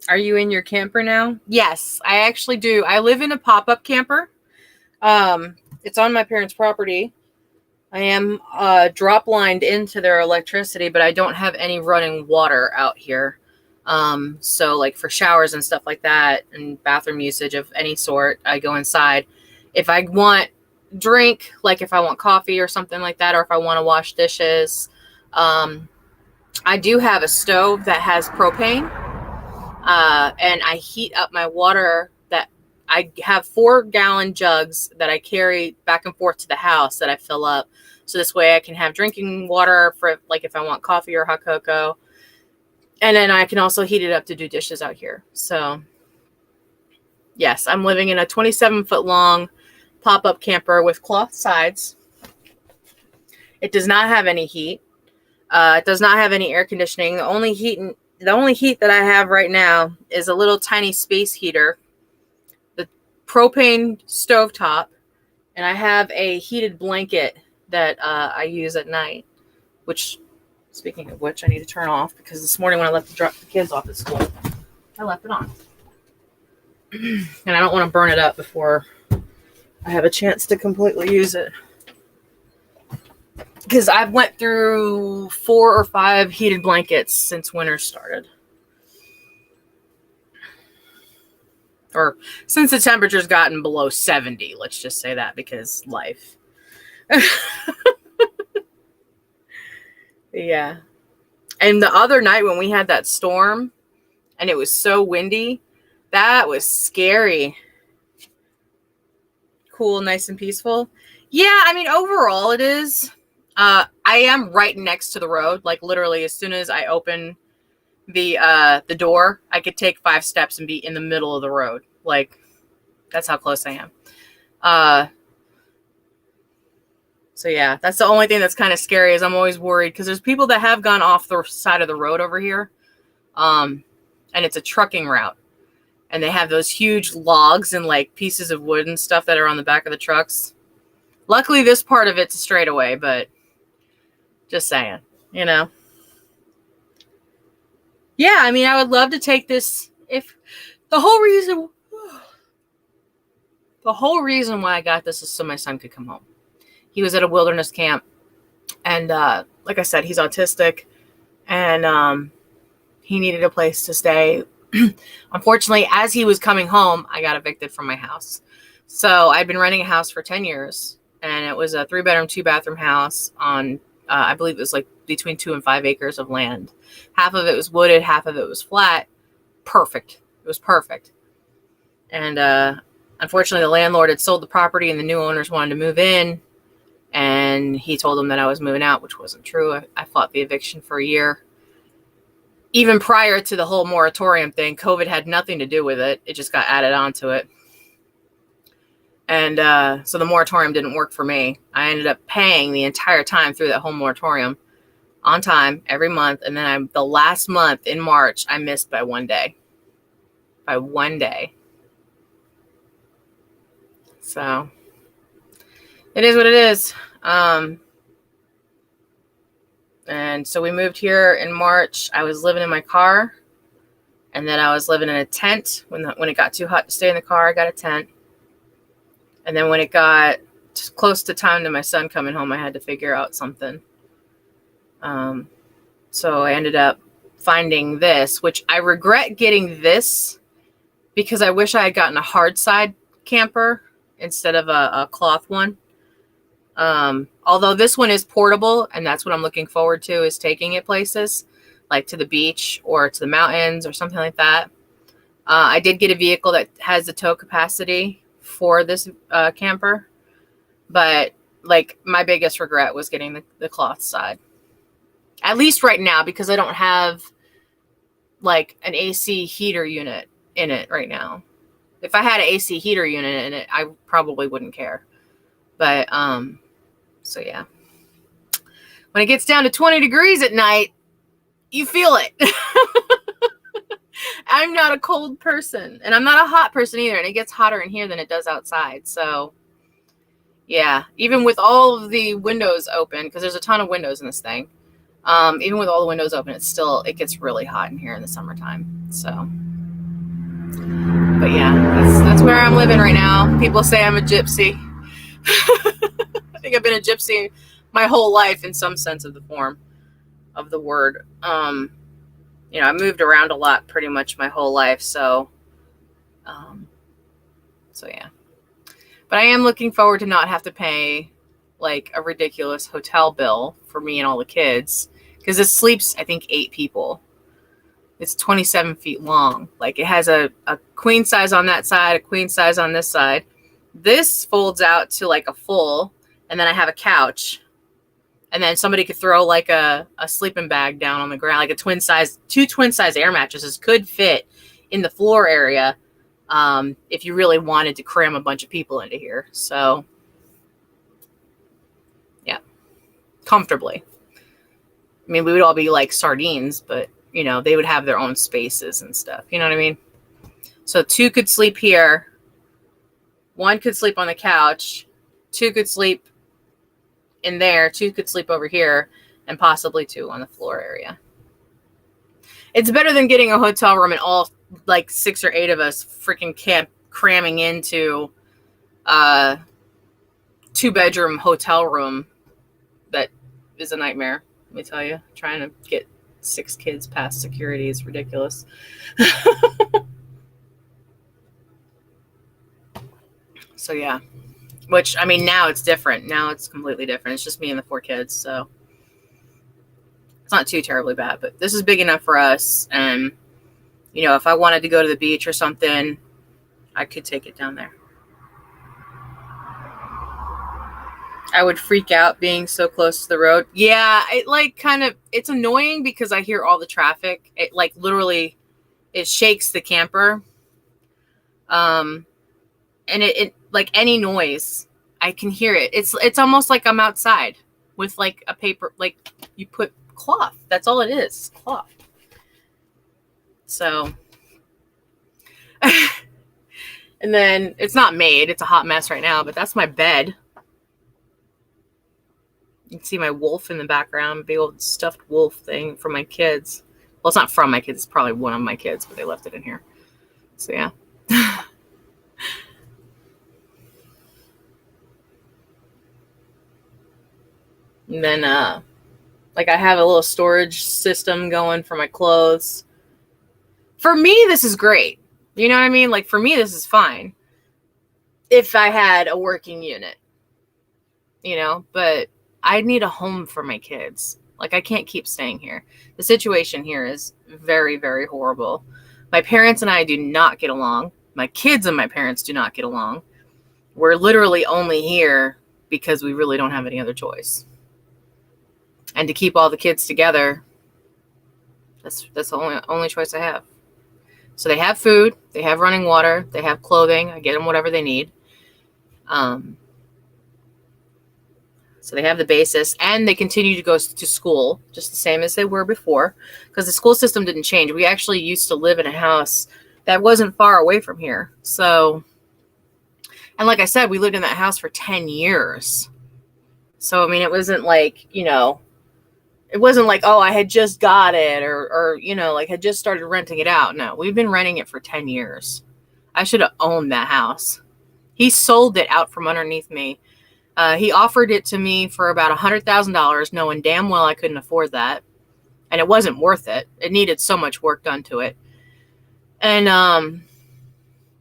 Are you in your camper now? Yes, I actually do. I live in a pop-up camper. It's on my parents' property. I am drop lined into their electricity, but I don't have any running water out here. So like for showers and stuff like that and bathroom usage of any sort, I go inside. If I want drink, like if I want coffee or something like that, or if I want to wash dishes, I do have a stove that has propane, and I heat up my water. That I have 4-gallon jugs that I carry back and forth to the house that I fill up. So this way I can have drinking water for like if I want coffee or hot cocoa. And then I can also heat it up to do dishes out here. So yes, I'm living in a 27-foot long pop-up camper with cloth sides. It does not have any heat. It does not have any air conditioning. The only heat that I have right now is a little tiny space heater, the propane stovetop, and I have a heated blanket that I use at night, which, speaking of which, I need to turn off because this morning when I left to drop the kids off at school, I left it on. And I don't want to burn it up before I have a chance to completely use it. Because I've went through 4 or 5 heated blankets since winter started. Or since the temperature's gotten below 70, let's just say that, because life. Yeah. And the other night when we had that storm and it was so windy, that was scary. Cool, nice and peaceful. Yeah, I mean, overall it is. I am right next to the road. Like literally as soon as I open the door, I could take 5 steps and be in the middle of the road. Like that's how close I am. So yeah, that's the only thing that's kind of scary is I'm always worried because there's people that have gone off the side of the road over here. And it's a trucking route. And they have those huge logs and like pieces of wood and stuff that are on the back of the trucks. Luckily, this part of it's a straightaway, but just saying, you know. Yeah, I mean, I would love to take this if the whole reason why I got this is so my son could come home. He was at a wilderness camp, and like I said, he's autistic, and he needed a place to stay. Unfortunately, as he was coming home, I got evicted from my house. So I'd been renting a house for 10 years, and it was a 3-bedroom, 2-bathroom house on, I believe it was like between 2 and 5 acres of land. Half of it was wooded, half of it was flat. Perfect. It was perfect. And unfortunately, the landlord had sold the property, and the new owners wanted to move in. And he told them that I was moving out, which wasn't true. I fought the eviction for a year. Even prior to the whole moratorium thing, COVID had nothing to do with it. It just got added onto it. And so the moratorium didn't work for me. I ended up paying the entire time through that whole moratorium on time every month. And then the last month in March, I missed by 1 day. By 1 day. So it is what it is. And so we moved here in March. I was living in my car, and then I was living in a tent. When it got too hot to stay in the car, I got a tent. And then when it got close to time to my son coming home, I had to figure out something. So I ended up finding this, which I regret getting this because I wish I had gotten a hard side camper instead of a cloth one. Although this one is portable, and that's what I'm looking forward to, is taking it places like to the beach or to the mountains or something like that. I did get a vehicle that has the tow capacity for this camper, but like my biggest regret was getting the cloth side, at least right now, because I don't have like an AC heater unit in it right now. If I had an AC heater unit in it, I probably wouldn't care. But so yeah, when it gets down to 20 degrees at night, you feel it. I'm not a cold person, and I'm not a hot person either, and it gets hotter in here than it does outside. So yeah, even with all of the windows open, because there's a ton of windows in this thing, even with all the windows open, it gets really hot in here in the summertime. So But yeah, that's where I'm living right now. People say I'm a gypsy. I think I've been a gypsy my whole life in some sense of the form of the word. I moved around a lot pretty much my whole life, so yeah. But I am looking forward to not have to pay like a ridiculous hotel bill for me and all the kids, because it sleeps, I think, 8 people. It's 27 feet long. Like, it has a queen size on that side, a queen size on this side. This folds out to like a full, and then I have a couch. And then somebody could throw like a sleeping bag down on the ground, like two twin size air mattresses could fit in the floor area, if you really wanted to cram a bunch of people into here. So, yeah, comfortably. I mean, we would all be like sardines, but, they would have their own spaces and stuff. You know what I mean? So 2 could sleep here. 1 could sleep on the couch. 2 could sleep in there. 2 could sleep over here, and possibly 2 on the floor area. It's better than getting a hotel room and all like 6 or 8 of us freaking cramming into a 2-bedroom hotel room. That is a nightmare, let me tell you. Trying to get 6 kids past security is ridiculous. So yeah, which, I mean, now it's different. Now it's completely different. It's just me and the 4 kids, so it's not too terribly bad, but this is big enough for us. And, if I wanted to go to the beach or something, I could take it down there. I would freak out being so close to the road. Yeah, it's annoying because I hear all the traffic. It like literally, it shakes the camper. And it like any noise, I can hear it. It's almost like I'm outside with like a paper, like you put cloth. That's all it is, cloth. So, and then it's not made. It's a hot mess right now, but that's my bed. You can see my wolf in the background, big old stuffed wolf thing from my kids. Well, it's not from my kids. It's probably one of my kids, but they left it in here. So, yeah. And then, like, I have a little storage system going for my clothes. For me, this is great. You know what I mean? Like, for me, this is fine. If I had a working unit, but I need a home for my kids. Like, I can't keep staying here. The situation here is very, very horrible. My parents and I do not get along. My kids and my parents do not get along. We're literally only here because we really don't have any other choice. And to keep all the kids together, that's the only choice I have. So they have food, they have running water, they have clothing. I get them whatever they need. So they have the basis, and they continue to go to school just the same as they were before, because the school system didn't change. We actually used to live in a house that wasn't far away from here. So, and like I said, we lived in that house for 10 years. So, I mean, it wasn't like, it wasn't like, oh, I had just got it or like had just started renting it out. No, we've been renting it for 10 years. I should have owned that house. He sold it out from underneath me. He offered it to me for about $100,000, knowing damn well I couldn't afford that. And it wasn't worth it. It needed so much work done to it. And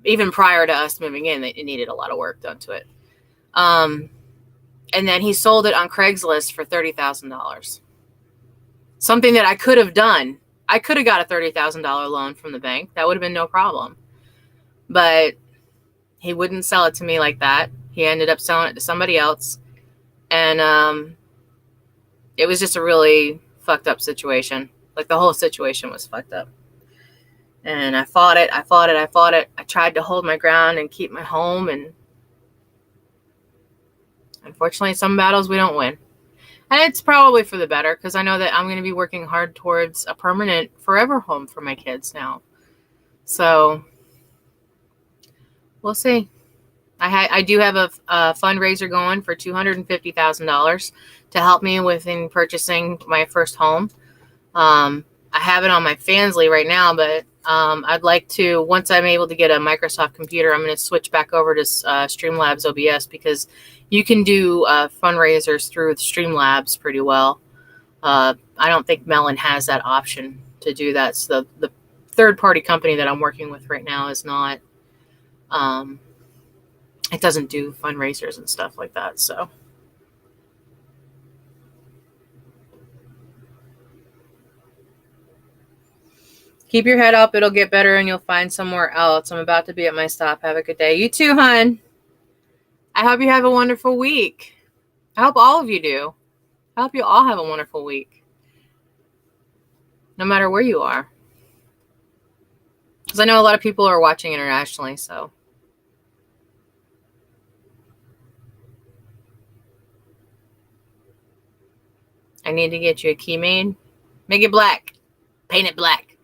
even prior to us moving in, it needed a lot of work done to it. And then he sold it on Craigslist for $30,000. Something that I could have done. I could have got a $30,000 loan from the bank. That would have been no problem. But he wouldn't sell it to me like that. He ended up selling it to somebody else. And it was just a really fucked up situation. Like, the whole situation was fucked up. And I fought it. I tried to hold my ground and keep my home. And unfortunately, some battles we don't win. And it's probably for the better, because I know that I'm going to be working hard towards a permanent, forever home for my kids now. So we'll see. I do have a fundraiser going for $250,000 to help me in purchasing my first home. I have it on my Fansly right now, but I'd like to, once I'm able to get a Microsoft computer, I'm going to switch back over to Streamlabs OBS, because you can do fundraisers through Streamlabs pretty well. I don't think Melon has that option to do that. So the third-party company that I'm working with right now is not, it doesn't do fundraisers and stuff like that. So keep your head up. It'll get better and you'll find somewhere else. I'm about to be at my stop. Have a good day. You too, hon. I hope you have a wonderful week. I hope all of you do. I hope you all have a wonderful week, no matter where you are. Because I know a lot of people are watching internationally, so. I need to get you a key made. Make it black. Paint it black.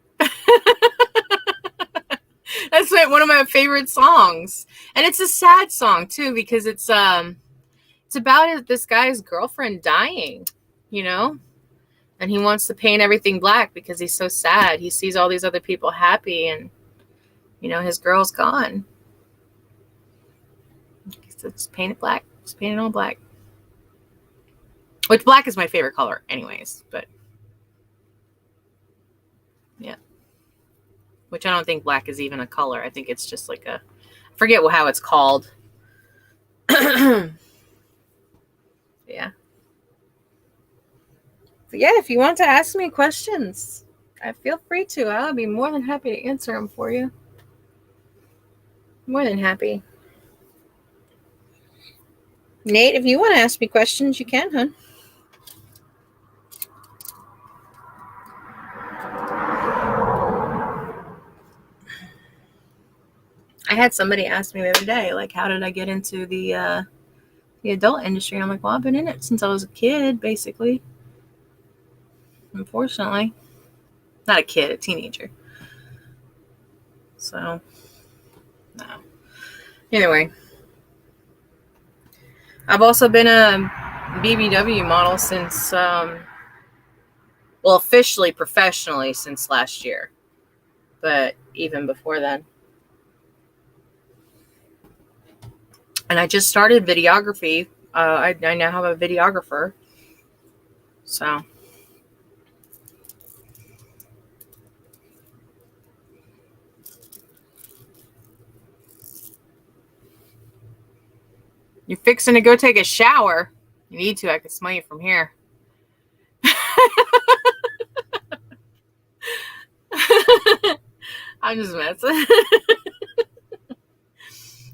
That's one of my favorite songs. And it's a sad song, too, because it's about this guy's girlfriend dying, you know? And he wants to paint everything black because he's so sad. He sees all these other people happy and, you know, his girl's gone. So just paint it black. Just paint it all black. Which black is my favorite color anyways, but yeah. Which I don't think black is even a color. I think it's just like I forget how it's called. Yeah. But yeah, if you want to ask me questions, I feel free to. I'll be more than happy to answer them for you. More than happy. Nate, if you want to ask me questions, you can, hon. I had somebody ask me the other day, like, how did I get into the adult industry? And I'm like, well, I've been in it since I was a kid, basically. Unfortunately. Not a kid, a teenager. So, no. Anyway. I've also been a BBW model since, officially, professionally, since last year. But even before then. And I just started videography. I now have a videographer. So. You're fixing to go take a shower. You need to. I can smell you from here. I'm just messing.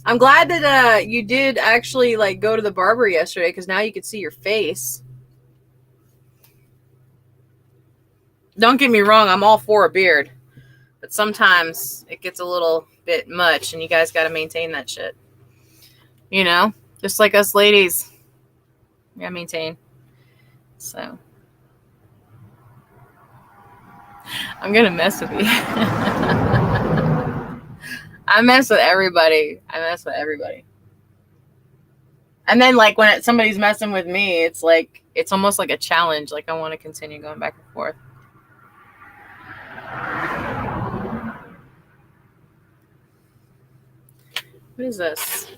I'm glad that you did actually like go to the barber yesterday, because now you can see your face. Don't get me wrong, I'm all for a beard, but sometimes it gets a little bit much, and you guys got to maintain that shit. You know, just like us ladies, we gotta maintain. So I'm gonna mess with you. I mess with everybody. And then, like, when somebody's messing with me, it's like, it's almost like a challenge. Like, I want to continue going back and forth. What is this?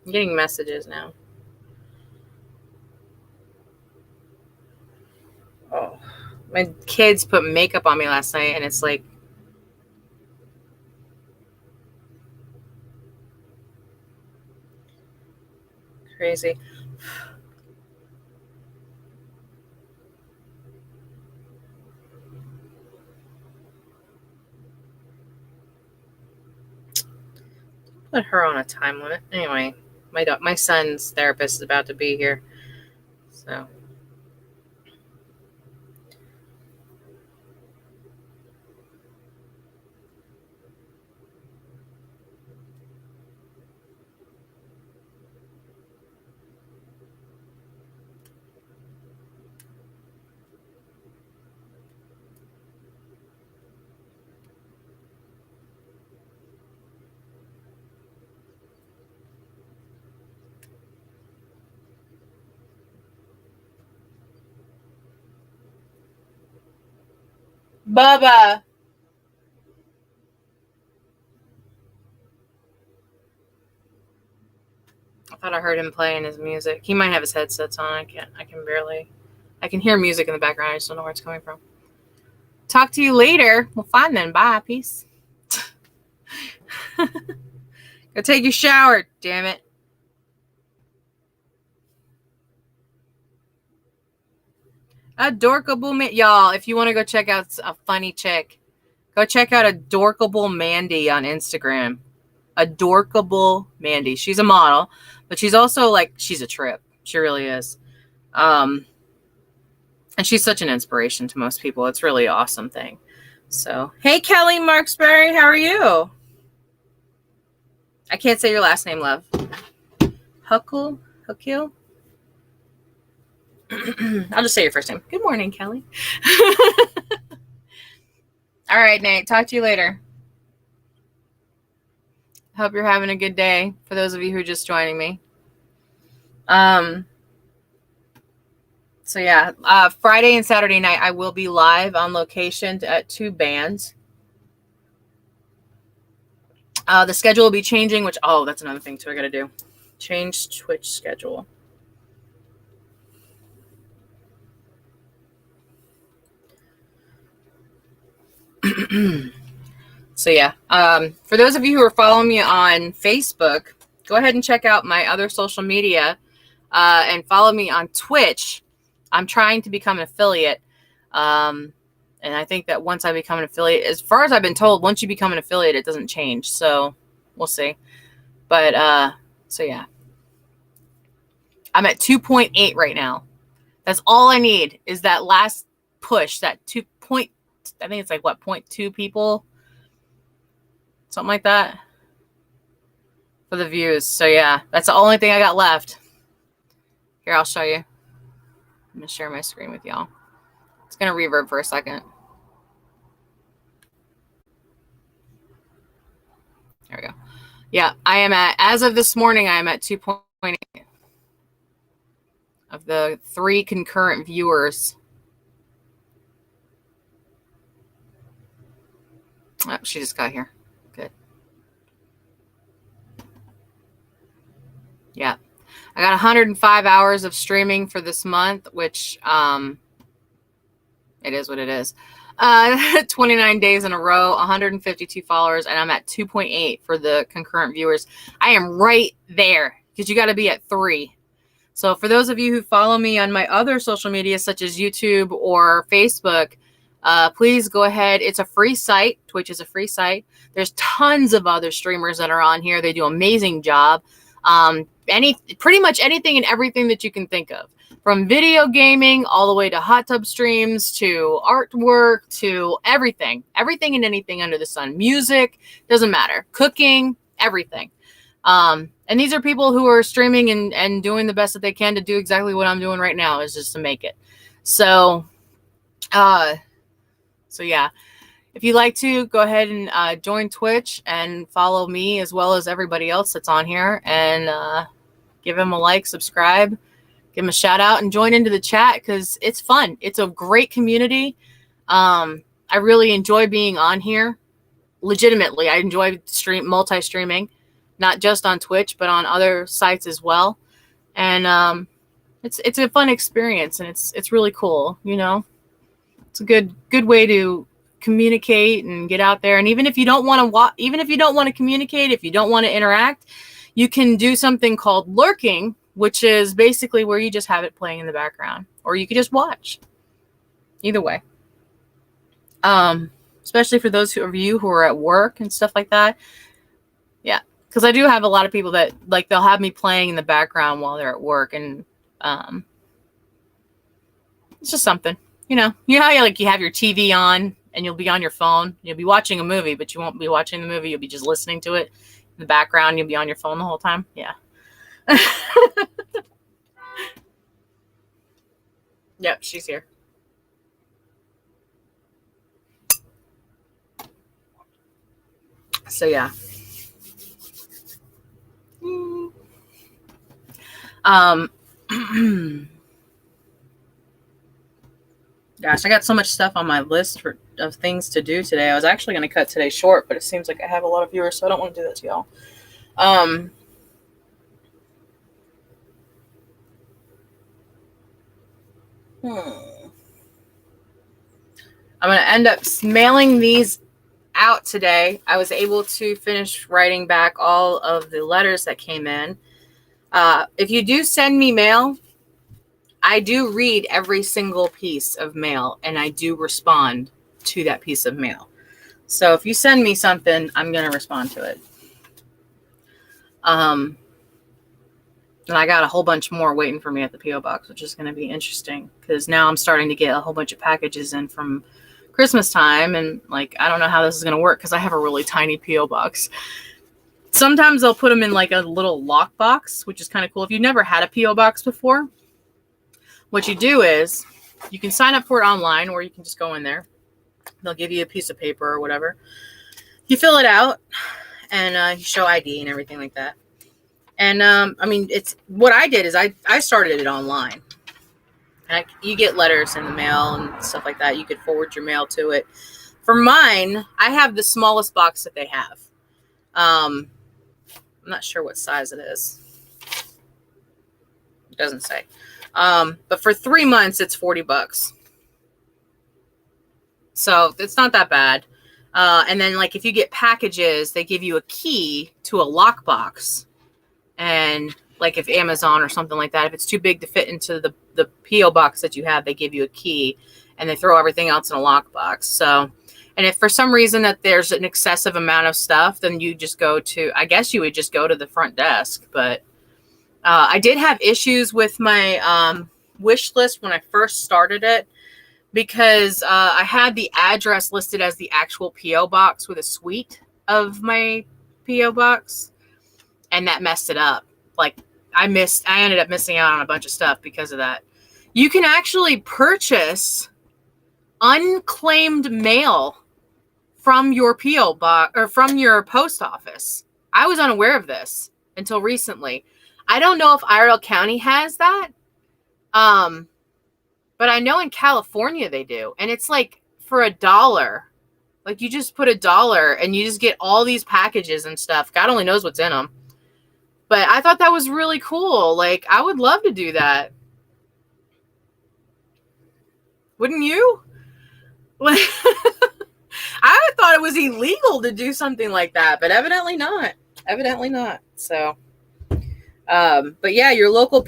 I'm getting messages now. Oh, my kids put makeup on me last night, and it's like, crazy. Put her on a time limit. Anyway, my son's therapist is about to be here, so. Bubba. I thought I heard him playing his music. He might have his headsets on. I can hear music in the background. I just don't know where it's coming from. Talk to you later. Well, fine then. Bye. Peace. Go take your shower, damn it. Adorkable man. Y'all, if you want to go check out a funny chick, go check out Adorkable Mandy on Instagram. Adorkable Mandy. She's a model, but she's also like, she's a trip. She really is. And she's such an inspiration to most people. It's really an awesome thing. So, hey, Kelly Marksberry, how are you? I can't say your last name, love. Huckle? I'll just say your first name. Good morning, Kelly. All right, Nate. Talk to you later. Hope you're having a good day. For those of you who are just joining me. So yeah, Friday and Saturday night I will be live on location at 2 bands. The schedule will be changing, which that's another thing too I got to do. Change Twitch schedule. So yeah, for those of you who are following me on Facebook, go ahead and check out my other social media and follow me on Twitch. I'm trying to become an affiliate. And I think that once I become an affiliate, as far as I've been told, once you become an affiliate, it doesn't change. So we'll see. But so yeah, I'm at 2.8 right now. That's all I need is that last push, that 2 point. I think it's like what, 0.2 people, something like that for the views. So yeah, that's the only thing I got left. Here, I'll show you. I'm gonna share my screen with y'all. It's gonna reverb for a second. There we go. Yeah, I am at, as of this morning, I am at 2.8 of the 3 concurrent viewers. Oh, she just got here. Good. Yeah. I got 105 hours of streaming for this month, which it is what it is. 29 days in a row, 152 followers, and I'm at 2.8 for the concurrent viewers. I am right there because you got to be at 3. So for those of you who follow me on my other social media, such as YouTube or Facebook, please go ahead. It's a free site. Twitch is a free site. There's tons of other streamers that are on here. They do an amazing job. Pretty much anything and everything that you can think of, from video gaming all the way to hot tub streams to artwork to everything and anything under the sun. Music, doesn't matter. Cooking, everything. And these are people who are streaming and doing the best that they can to do exactly what I'm doing right now, is just to make it. So yeah, if you'd like to, go ahead and join Twitch and follow me as well as everybody else that's on here, and give him a like, subscribe, give him a shout out, and join into the chat because it's fun. It's a great community. I really enjoy being on here. Legitimately, I enjoy multi-streaming, not just on Twitch, but on other sites as well. And it's a fun experience, and it's really cool. You know, it's a good way to communicate and get out there. And even if you don't want to communicate, if you don't want to interact, you can do something called lurking, which is basically where you just have it playing in the background, or you could just watch. Either way. Especially for those of you who are at work and stuff like that. Yeah, because I do have a lot of people that, like, they'll have me playing in the background while they're at work, and it's just something, you know how you have your TV on and you'll be on your phone, you'll be watching a movie, but you won't be watching the movie, you'll be just listening to it in the background, you'll be on your phone the whole time. Yeah. Yep, she's here. So yeah. Gosh, I got so much stuff on my list of things to do today. I was actually going to cut today short, but it seems like I have a lot of viewers, so I don't want to do that to y'all. I'm going to end up mailing these out today. I was able to finish writing back all of the letters that came in. If you do send me mail, I do read every single piece of mail and I do respond to that piece of mail. So if you send me something, I'm going to respond to it. And I got a whole bunch more waiting for me at the P.O. box, which is going to be interesting because now I'm starting to get a whole bunch of packages in from Christmas time. And like, I don't know how this is going to work because I have a really tiny P.O. box. Sometimes they'll put them in like a little lock box, which is kind of cool. If you've never had a P.O. box before, what you do is you can sign up for it online or you can just go in there. They'll give you a piece of paper or whatever. You fill it out and you show ID and everything like that. And I mean, it's what I did is I started it online. And you get letters in the mail and stuff like that. You could forward your mail to it. For mine, I have the smallest box that they have. I'm not sure what size it is. It doesn't say. But for 3 months, it's $40. So it's not that bad. And then like if you get packages, they give you a key to a lockbox. And like if Amazon or something like that, if it's too big to fit into the P.O. box that you have, they give you a key and they throw everything else in a lockbox. So, and if for some reason that there's an excessive amount of stuff, then you just go to, I guess you would just go to the front desk. But I did have issues with my wish list when I first started it because I had the address listed as the actual P.O. box with a suite of my P.O. box. And that messed it up. Like I ended up missing out on a bunch of stuff because of that. You can actually purchase unclaimed mail from your P.O. box or from your post office. I was unaware of this until recently. I don't know if Iredell County has that. But I know in California they do. And it's like for $1. Like you just put $1 and you just get all these packages and stuff. God only knows what's in them. But I thought that was really cool. Like, I would love to do that. Wouldn't you? I thought it was illegal to do something like that, but evidently not. Evidently not. So, but yeah, your local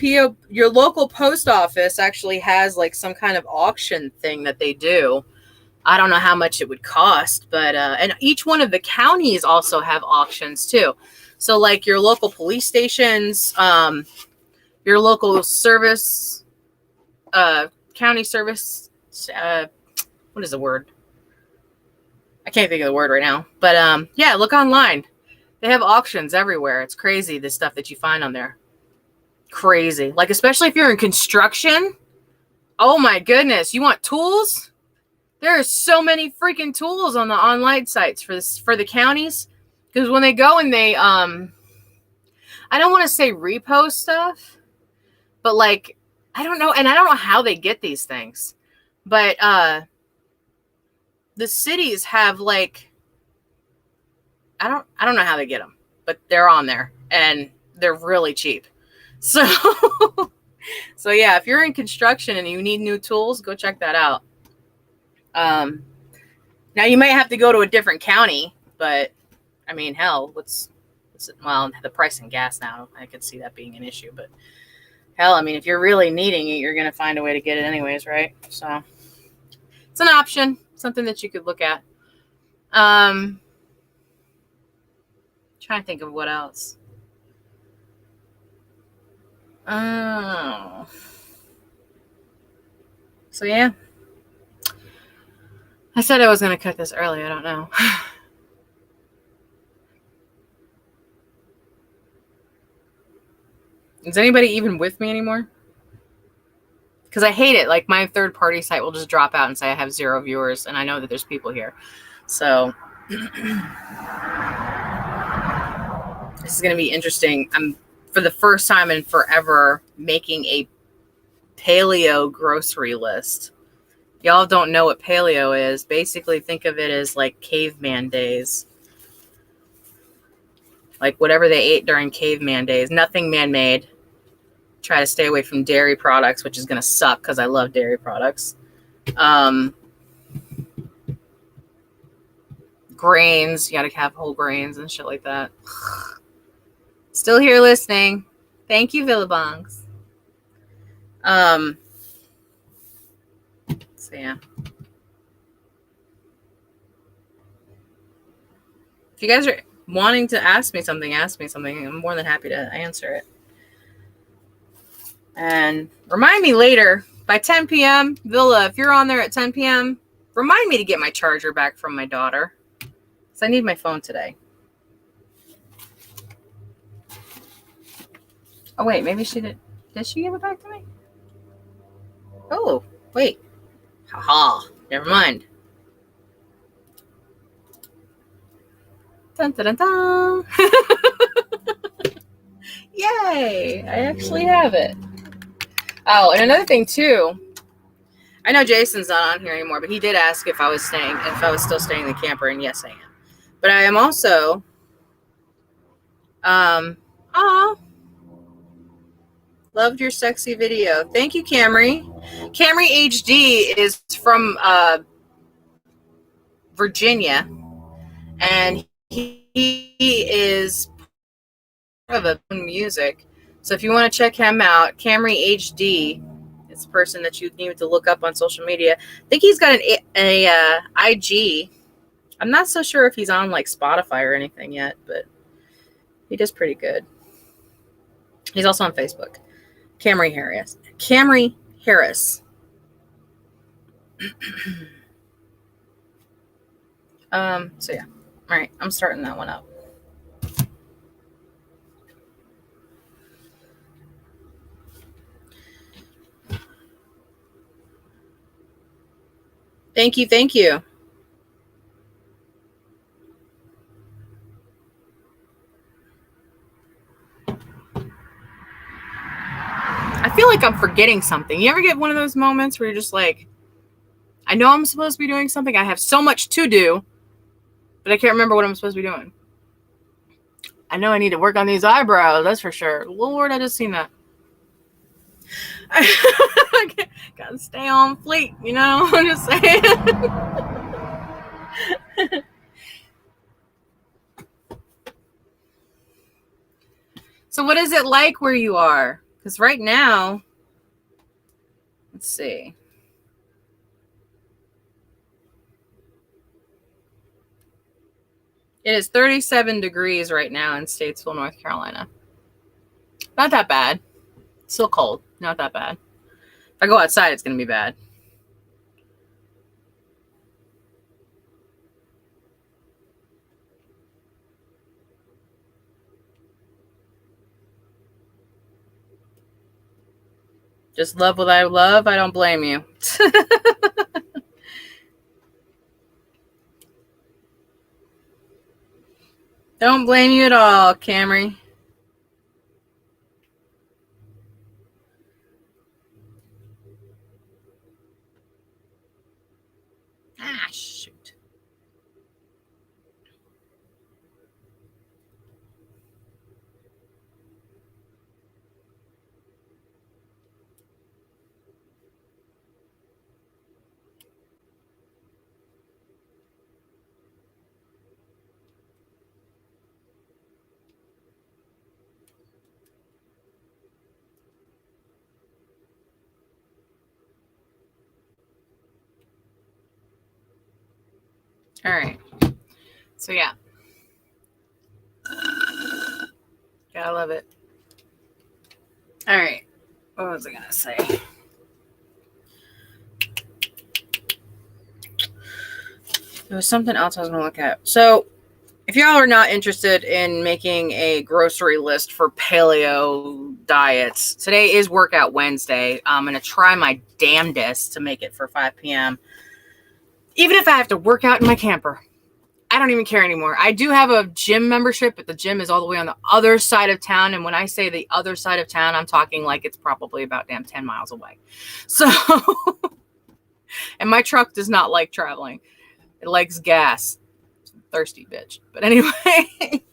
post office actually has like some kind of auction thing that they do. I don't know how much it would cost, but, and each one of the counties also have auctions too. So like your local police stations, your local service, county service, what is the word? I can't think of the word right now, but yeah, look online. They have auctions everywhere. It's crazy, the stuff that you find on there. Crazy. Like, especially if you're in construction. Oh my goodness. You want tools? There are so many freaking tools on the online sites for the counties. Because when they go and they, I don't want to say repost stuff, but like, I don't know. And I don't know how they get these things, but, the cities have like, I don't know how they get them, but they're on there and they're really cheap. So, so yeah, if you're in construction and you need new tools, go check that out. Now you might have to go to a different county, but I mean, hell, well, the price in gas now, I could see that being an issue, but hell, I mean, if you're really needing it, you're going to find a way to get it anyways, right? So it's an option, something that you could look at. Trying to think of what else. Oh. So yeah. I said I was going to cut this early. I don't know. Is anybody even with me anymore? Because I hate it. Like, my third-party site will just drop out and say I have 0 viewers, and I know that there's people here. So this is going to be interesting. I'm, for the first time in forever, making a paleo grocery list. Y'all don't know what paleo is. Basically, think of it as like caveman days. Like whatever they ate during caveman days. Nothing man-made. try to stay away from dairy products, which is going to suck because I love dairy products. Grains, you got to have whole grains and shit like that. Still here listening. Thank you, Villabongs. So yeah. If you guys are wanting to ask me something, I'm more than happy to answer it. And remind me later, by 10 p.m., Villa, if you're on there at 10 p.m., remind me to get my charger back from my daughter. Because I need my phone today. Oh, wait, maybe she did. Did she give it back to me? Oh, wait. Haha, never mind. Dun, dun, dun, dun. Yay, I actually have it. Oh, and another thing, too. I know Jason's not on here anymore, but he did ask if I was still staying in the camper, and yes, I am. But I am also, loved your sexy video. Thank you, Camry. Camry HD is from Virginia, and he is part of a music. So if you want to check him out, Camry HD. It's a person that you need to look up on social media. I think he's got an IG. I'm not so sure if he's on like Spotify or anything yet, but he does pretty good. He's also on Facebook. Camry Harris. So yeah. All right, I'm starting that one up. Thank you. I feel like I'm forgetting something. You ever get one of those moments where you're just like, I know I'm supposed to be doing something. I have so much to do, but I can't remember what I'm supposed to be doing. I know I need to work on these eyebrows. That's for sure. Lord, I just seen that. Gotta stay on fleek, you know? I'm just saying. So what is it like where you are? Because right now, let's see. It is 37 degrees right now in Statesville, North Carolina. Not that bad. Still cold. Not that bad. If I go outside, it's going to be bad. Just love what I love. I don't blame you. Don't blame you at all, Camry. Ah, shoot. All right. So, yeah. Gotta love it. All right. What was I going to say? There was something else I was going to look at. So, if y'all are not interested in making a grocery list for paleo diets, today is Workout Wednesday. I'm going to try my damnedest to make it for 5 p.m. Even if I have to work out in my camper. I don't even care anymore. I do have a gym membership, but the gym is all the way on the other side of town. And when I say the other side of town, I'm talking like it's probably about 10 miles away. So, and my truck does not like traveling. It likes gas. Thirsty bitch. But anyway,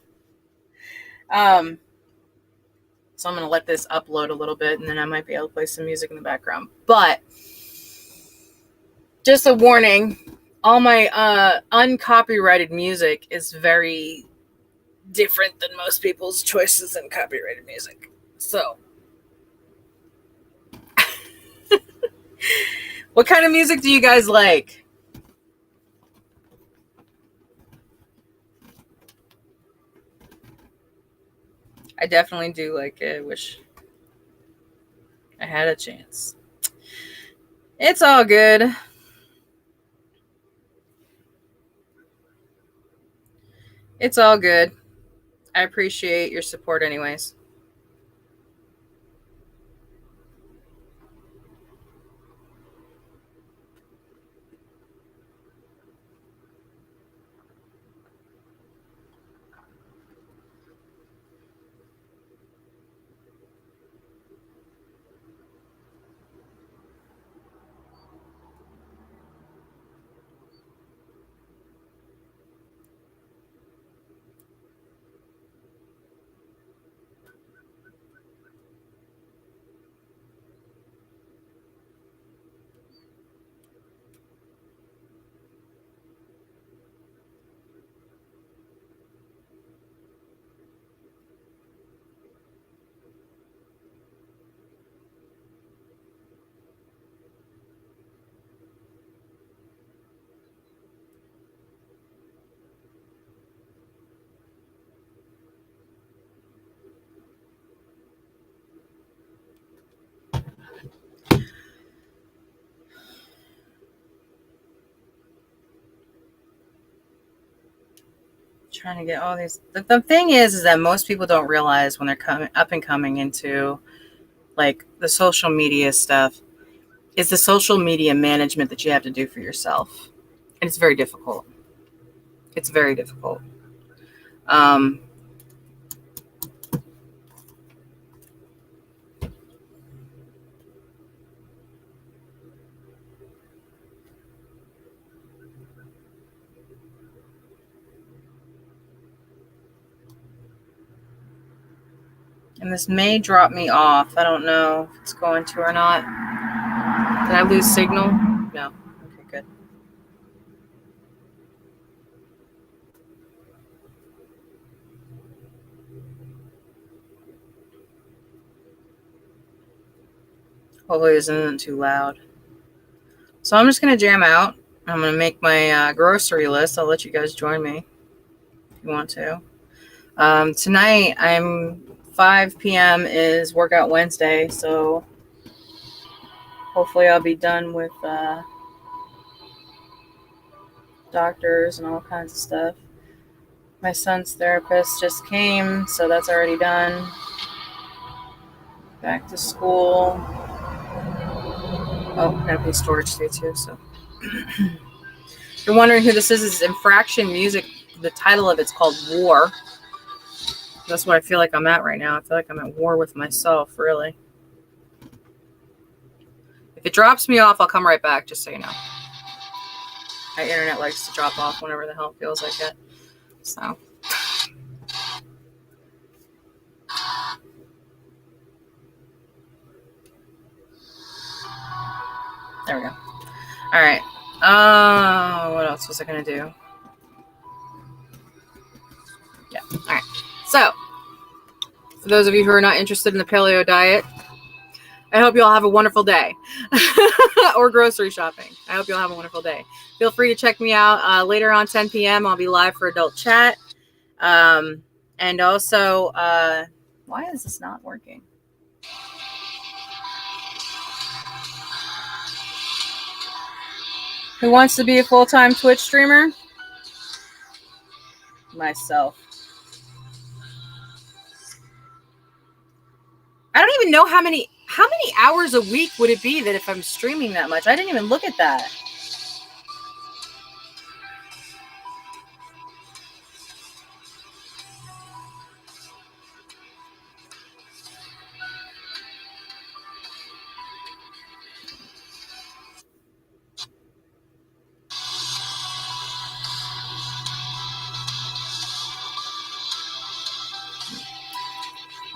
So I'm going to let this upload a little bit, and then I might be able to play some music in the background. But just a warning, all my uncopyrighted music is very different than most people's choices in copyrighted music. So what kind of music do you guys like? I definitely do like it. I wish I had a chance. It's all good. It's all good. I appreciate your support anyways. Trying to get all these. The thing is that most people don't realize when they're coming up and coming into like the social media stuff is the social media management that you have to do for yourself, and it's very difficult. It's very difficult. Um, and this may drop me off. I don't know if it's going to or not. Did I lose signal? No. Okay, good. Hopefully this isn't too loud. So I'm just going to jam out. I'm going to make my grocery list. I'll let you guys join me if you want to. Tonight, 5 p.m. is Workout Wednesday, so hopefully I'll be done with doctors and all kinds of stuff. My son's therapist just came, so that's already done. Back to school. Oh, I gotta pay storage fee too, so. If you're wondering who this is Infraction Music. The title of it's called War. That's what I feel like I'm at right now. I feel like I'm at war with myself, really. If it drops me off, I'll come right back, just so you know. My internet likes to drop off whenever the hell it feels like it. So. There we go. All right. What else was I going to do? Yeah. All right. So, for those of you who are not interested in the paleo diet, I hope you all have a wonderful day. Or grocery shopping. I hope you all have a wonderful day. Feel free to check me out later on 10 p.m. I'll be live for adult chat. And also, why is this not working? Who wants to be a full-time Twitch streamer? Myself. I don't even know how many hours a week would it be that if I'm streaming that much? I didn't even look at that.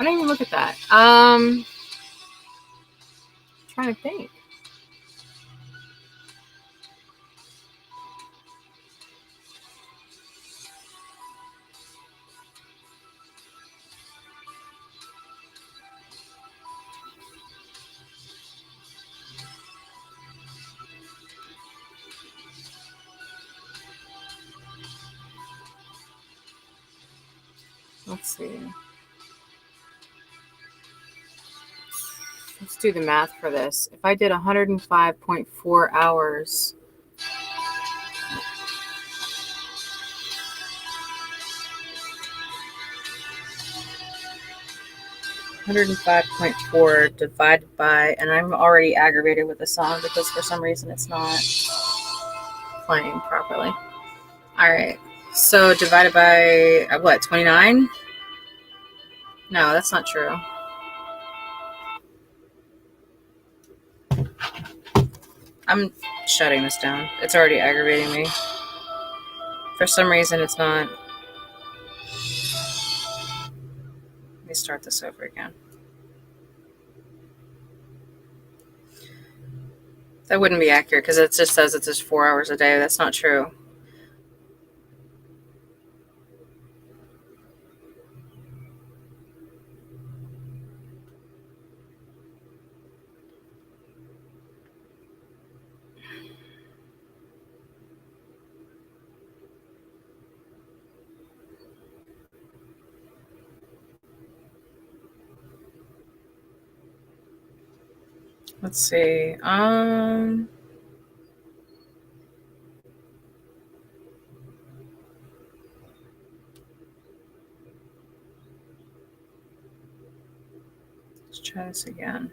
I didn't even look at that. Trying to think. Let's see. Let's do the math for this. If I did 105.4 hours, $105.4 divided by, and I'm already aggravated with the song because for some reason it's not playing properly. All right. So divided by what, 29? No, that's not true. I'm shutting this down. It's already aggravating me. For some reason, it's not. Let me start this over again. That wouldn't be accurate because it just says it's just 4 hours a day. That's not true. Let's see. Let's try this again.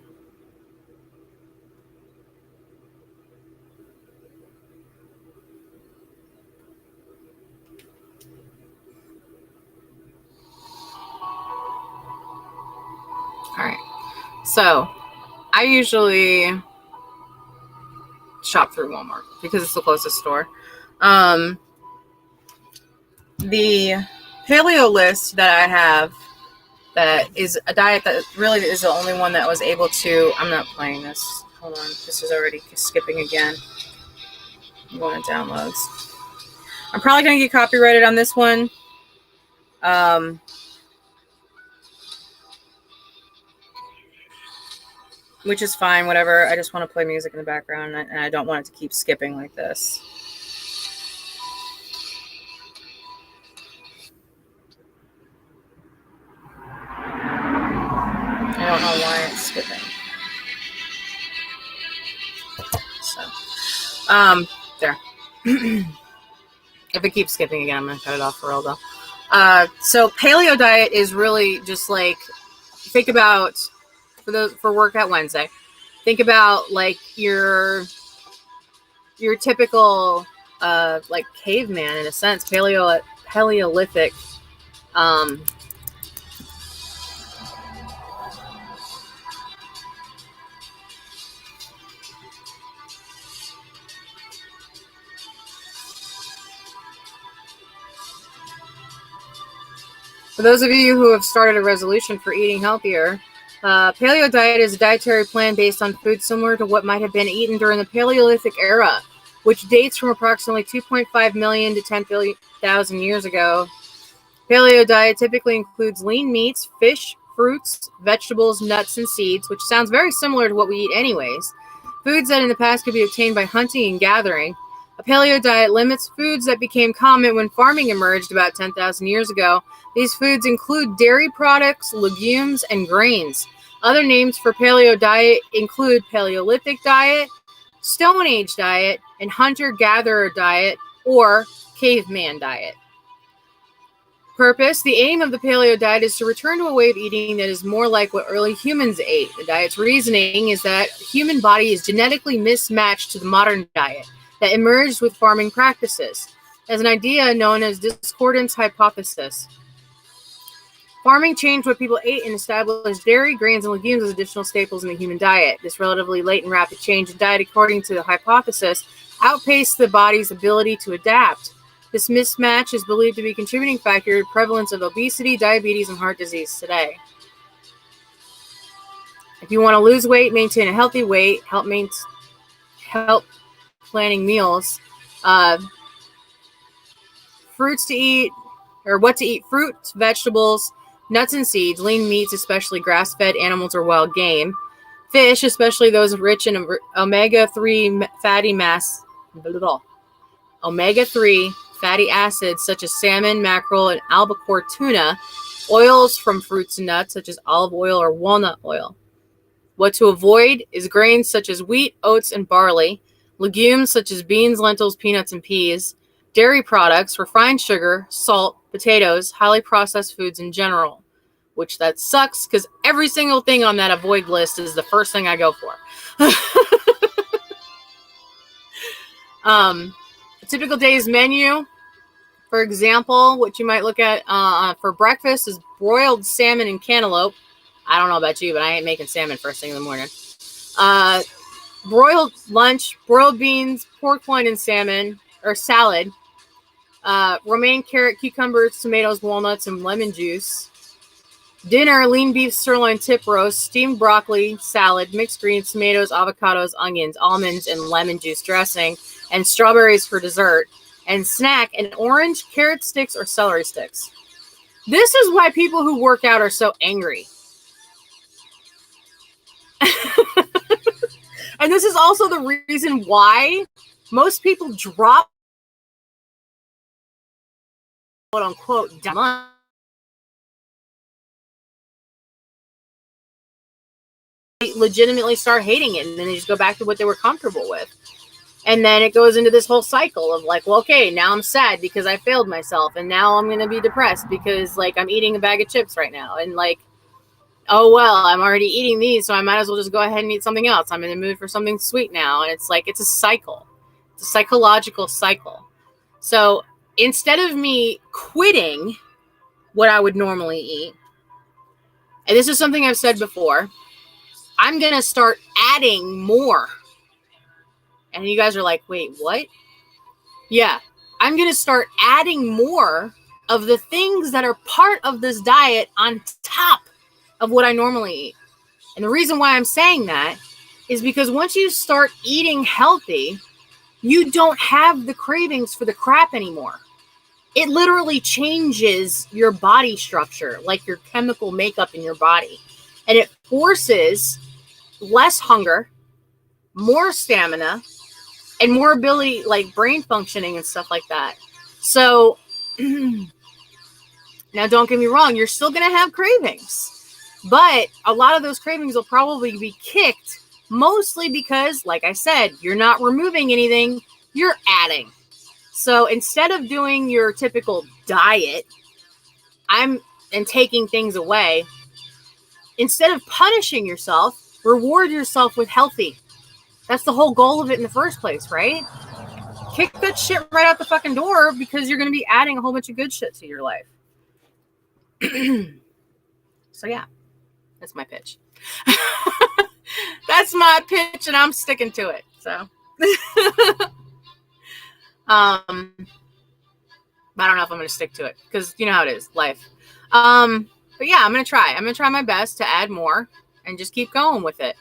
All right. So I usually shop through Walmart because it's the closest store. The paleo list that I have, that is a diet that really is the only one that was able to, I'm not playing this. Hold on. This is already skipping again. I'm going to downloads. I'm probably going to get copyrighted on this one. Which is fine, whatever. I just want to play music in the background, and I don't want it to keep skipping like this. I don't know why it's skipping. So, there. If it keeps skipping again, I'm going to cut it off for real, though. So paleo diet is really just like, think about, for Workout Wednesday, think about like your typical like caveman in a sense, Paleolithic. For those of you who have started a resolution for eating healthier, paleo diet is a dietary plan based on foods similar to what might have been eaten during the Paleolithic era, which dates from approximately 2.5 million to 10,000 years ago. Paleo diet typically includes lean meats, fish, fruits, vegetables, nuts, and seeds, which sounds very similar to what we eat anyways. Foods that in the past could be obtained by hunting and gathering. A paleo diet limits foods that became common when farming emerged about 10,000 years ago. These foods include dairy products, legumes, and grains. Other names for paleo diet include Paleolithic diet, Stone Age diet, and hunter-gatherer diet, or caveman diet. Purpose: the aim of the paleo diet is to return to a way of eating that is more like what early humans ate. The diet's reasoning is that the human body is genetically mismatched to the modern diet that emerged with farming practices, as an idea known as discordance hypothesis. Farming changed what people ate and established dairy, grains, and legumes as additional staples in the human diet. This relatively late and rapid change in diet, according to the hypothesis, outpaced the body's ability to adapt. This mismatch is believed to be a contributing factor to the prevalence of obesity, diabetes, and heart disease today. If you want to lose weight, maintain a healthy weight, help planning meals, uh, fruits to eat, or what to eat: fruits, vegetables, nuts and seeds, lean meats, especially grass-fed animals or wild game, fish, especially those rich in omega-3 omega-3 fatty acids such as salmon, mackerel, and albacore tuna, oils from fruits and nuts such as olive oil or walnut oil. What to avoid is grains such as wheat, oats, and barley, legumes such as beans, lentils, peanuts, and peas, dairy products, refined sugar, salt, potatoes, highly processed foods in general, which that sucks because every single thing on that avoid list is the first thing I go for. A typical day's menu, for example, what you might look at for breakfast is broiled salmon and cantaloupe. I don't know about you, but I ain't making salmon first thing in the morning. Broiled lunch, broiled beans, pork loin and salmon, or salad. Romaine carrot, cucumbers, tomatoes, walnuts, and lemon juice. Dinner, lean beef sirloin tip roast, steamed broccoli, salad, mixed greens, tomatoes, avocados, onions, almonds, and lemon juice dressing, and strawberries for dessert. And snack, an orange, carrot sticks, or celery sticks. This is why people who work out are so angry. And this is also the reason why most people drop, quote unquote, they legitimately start hating it, and then they just go back to what they were comfortable with. And then it goes into this whole cycle of like, well, okay, now I'm sad because I failed myself, and now I'm going to be depressed because like I'm eating a bag of chips right now, and like, oh, well, I'm already eating these, so I might as well just go ahead and eat something else. I'm in the mood for something sweet now. And it's like, it's a cycle. It's a psychological cycle. So instead of me quitting what I would normally eat, and this is something I've said before, I'm going to start adding more. And you guys are like, wait, what? Yeah, I'm going to start adding more of the things that are part of this diet on top of what I normally eat. And the reason why I'm saying that is because once you start eating healthy, you don't have the cravings for the crap anymore. It literally changes your body structure, like your chemical makeup in your body. And it forces less hunger, more stamina, and more ability, like brain functioning and stuff like that. So now don't get me wrong, you're still going to have cravings. But a lot of those cravings will probably be kicked, mostly because, like I said, you're not removing anything, you're adding. So instead of doing your typical diet, and taking things away, instead of punishing yourself, reward yourself with healthy. That's the whole goal of it in the first place, right? Kick that shit right out the fucking door because you're going to be adding a whole bunch of good shit to your life. So yeah. That's my pitch. That's my pitch, and I'm sticking to it. So, but I don't know if I'm going to stick to it because you know how it is, life. But yeah, I'm going to try. I'm going to try my best to add more and just keep going with it.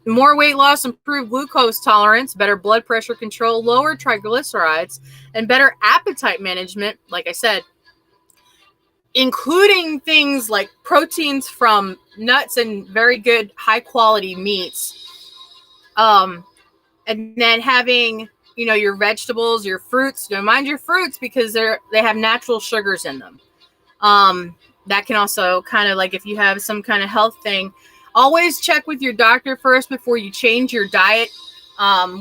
More weight loss, improved glucose tolerance, better blood pressure control, lower triglycerides, and better appetite management. Like I said, including things like proteins from nuts and very good high quality meats. And then having, your vegetables, your fruits, mind your fruits because they have natural sugars in them. That can also kind of like if you have some kind of health thing, always check with your doctor first before you change your diet,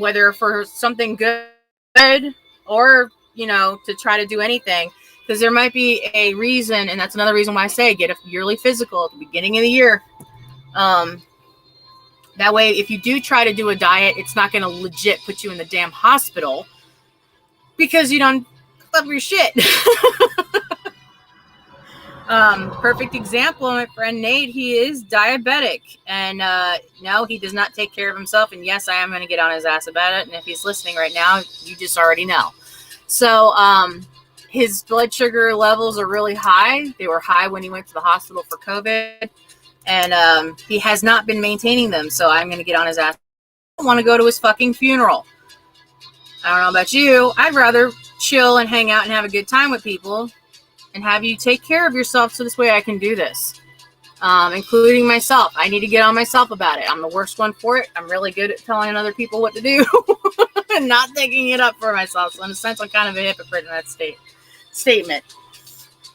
whether for something good or, to try to do anything. Because there might be a reason, and that's another reason why I say get a yearly physical at the beginning of the year. That way, if you do try to do a diet, it's not going to legit put you in the damn hospital because you don't love your shit. Perfect example, my friend Nate, he is diabetic. And no, he does not take care of himself. And yes, I am going to get on his ass about it. And if he's listening right now, you just already know. So, his blood sugar levels are really high. They were high when he went to the hospital for COVID. And he has not been maintaining them, so I'm going to get on his ass. I don't want to go to his fucking funeral. I don't know about you. I'd rather chill and hang out and have a good time with people and have you take care of yourself so this way I can do this. Including myself. I need to get on myself about it. I'm the worst one for it. I'm really good at telling other people what to do and not taking it up for myself. So in a sense, I'm kind of a hypocrite in that statement.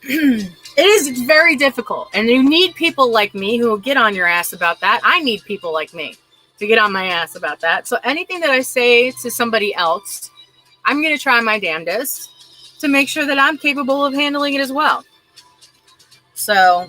It's very difficult. And you need people like me who will get on your ass about that. I need people like me to get on my ass about that. So anything that I say to somebody else, I'm going to try my damnedest to make sure that I'm capable of handling it as well. So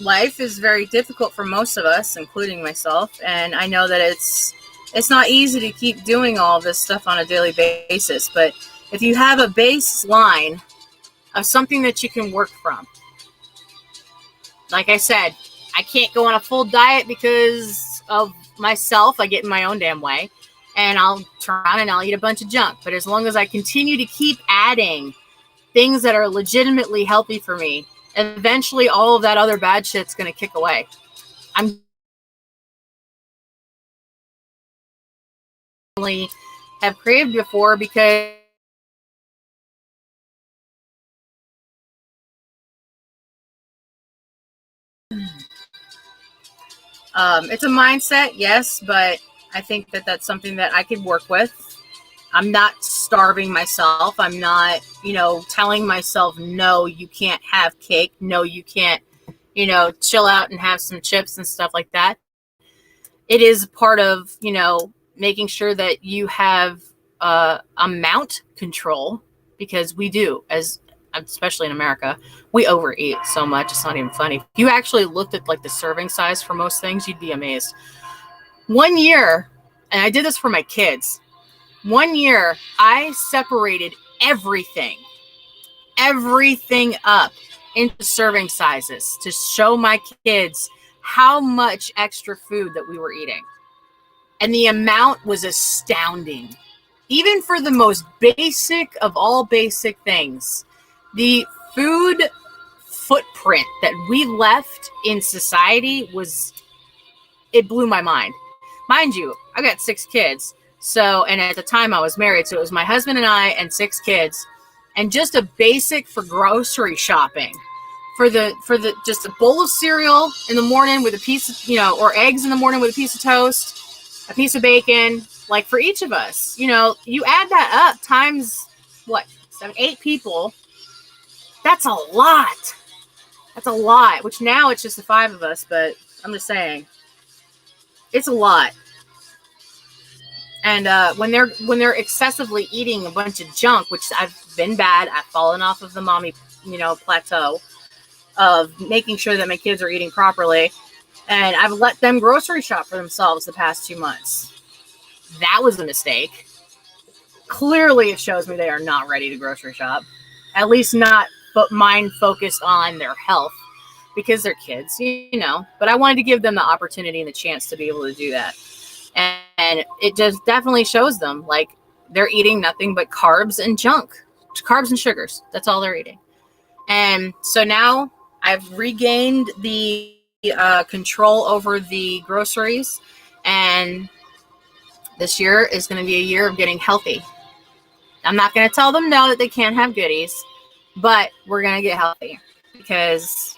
life is very difficult for most of us, including myself, and I know that it's not easy to keep doing all this stuff on a daily basis, but if you have a baseline of something that you can work from, like I said, I can't go on a full diet because of myself. I get in my own damn way, and I'll turn around and I'll eat a bunch of junk, but as long as I continue to keep adding things that are legitimately healthy for me, eventually all of that other bad shit's going to kick away. I'm only have craved before because it's a mindset, yes, but I think that that's something that I could work with. I'm not starving myself. I'm not, telling myself, no, you can't have cake. No, you can't, chill out and have some chips and stuff like that. It is part of, making sure that you have amount control, because we do, especially in America, we overeat so much. It's not even funny. If you actually looked at like the serving size for most things, you'd be amazed. 1 year, and I did this for my kids. 1 year, I separated everything up into serving sizes to show my kids how much extra food that we were eating. And the amount was astounding. Even for the most basic of all basic things, the food footprint that we left in society it blew my mind. Mind you, I got 6 kids. So, and at the time I was married, so it was my husband and I and 6 kids, and just a basic for grocery shopping, for the just a bowl of cereal in the morning with a piece of, or eggs in the morning with a piece of toast, a piece of bacon, like for each of us, you add that up times what, 7, 8 people. That's a lot. That's a lot, which now it's just the 5 of us, but I'm just saying it's a lot. And when they're excessively eating a bunch of junk, which I've been bad, I've fallen off of the mommy, plateau of making sure that my kids are eating properly. And I've let them grocery shop for themselves the past 2 months. That was a mistake. Clearly, it shows me they are not ready to grocery shop. At least not mind focused on their health, because they're kids, But I wanted to give them the opportunity and the chance to be able to do that. And it just definitely shows them, like, they're eating nothing but carbs and junk. Carbs and sugars. That's all they're eating. And so now I've regained the control over the groceries. And this year is going to be a year of getting healthy. I'm not going to tell them no that they can't have goodies, but we're going to get healthy, because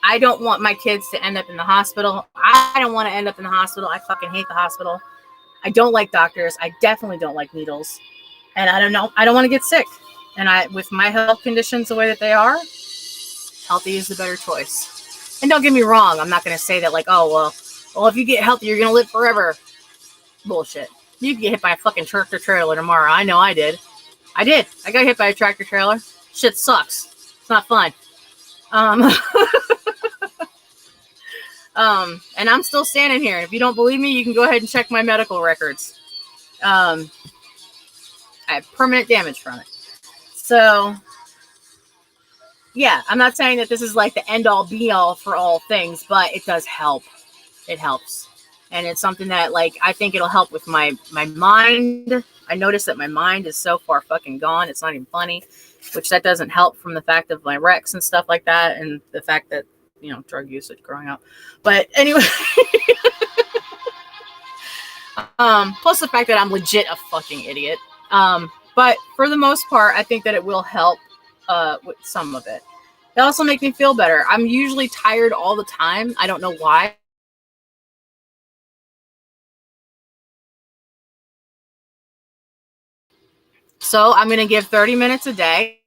I don't want my kids to end up in the hospital. I don't want to end up in the hospital. I fucking hate the hospital. I don't like doctors. I definitely don't like needles. And I don't want to get sick. And with my health conditions the way that they are, healthy is the better choice. And don't get me wrong. I'm not going to say that like, oh, well, if you get healthy, you're going to live forever. Bullshit. You can get hit by a fucking tractor trailer tomorrow. I know I did. I got hit by a tractor trailer. Shit sucks. It's not fun. And I'm still standing here. If you don't believe me, you can go ahead and check my medical records. I have permanent damage from it. So, yeah, I'm not saying that this is like the end all be all for all things, but it does help. It helps. And it's something that, like, I think it'll help with my mind. I noticed that my mind is so far fucking gone. It's not even funny. which that doesn't help from the fact of my Rex and stuff like that, and the fact that, you know, drug usage growing up. But anyway, plus the fact that I'm legit a fucking idiot. But for the most part, I think that it will help with some of it. It also makes me feel better. I'm usually tired all the time. I don't know why. So I'm going to give 30 minutes a day.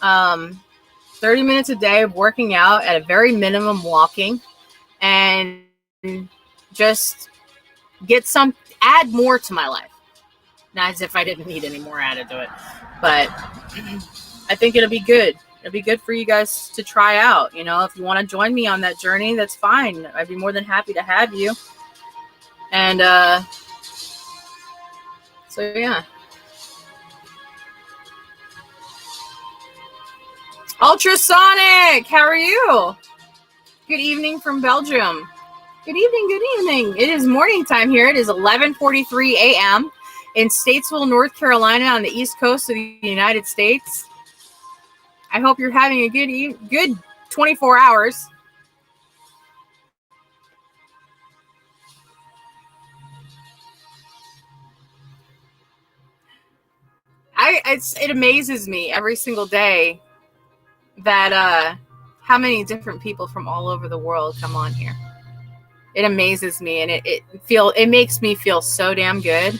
30 minutes a day of working out at a very minimum walking, and just add more to my life. Not as if I didn't need any more added to it, but I think it'll be good. It'll be good for you guys to try out. You know, if you want to join me on that journey, that's fine. I'd be more than happy to have you. And so yeah. Ultrasonic, how are you? Good evening from Belgium. Good evening, good evening. It is morning time here. It is 11:43 a.m. in Statesville, North Carolina, on the east coast of the United States. I hope you're having a good 24 hours. It amazes me every single day that how many different people from all over the world come on here. It amazes me, and it makes me feel so damn good,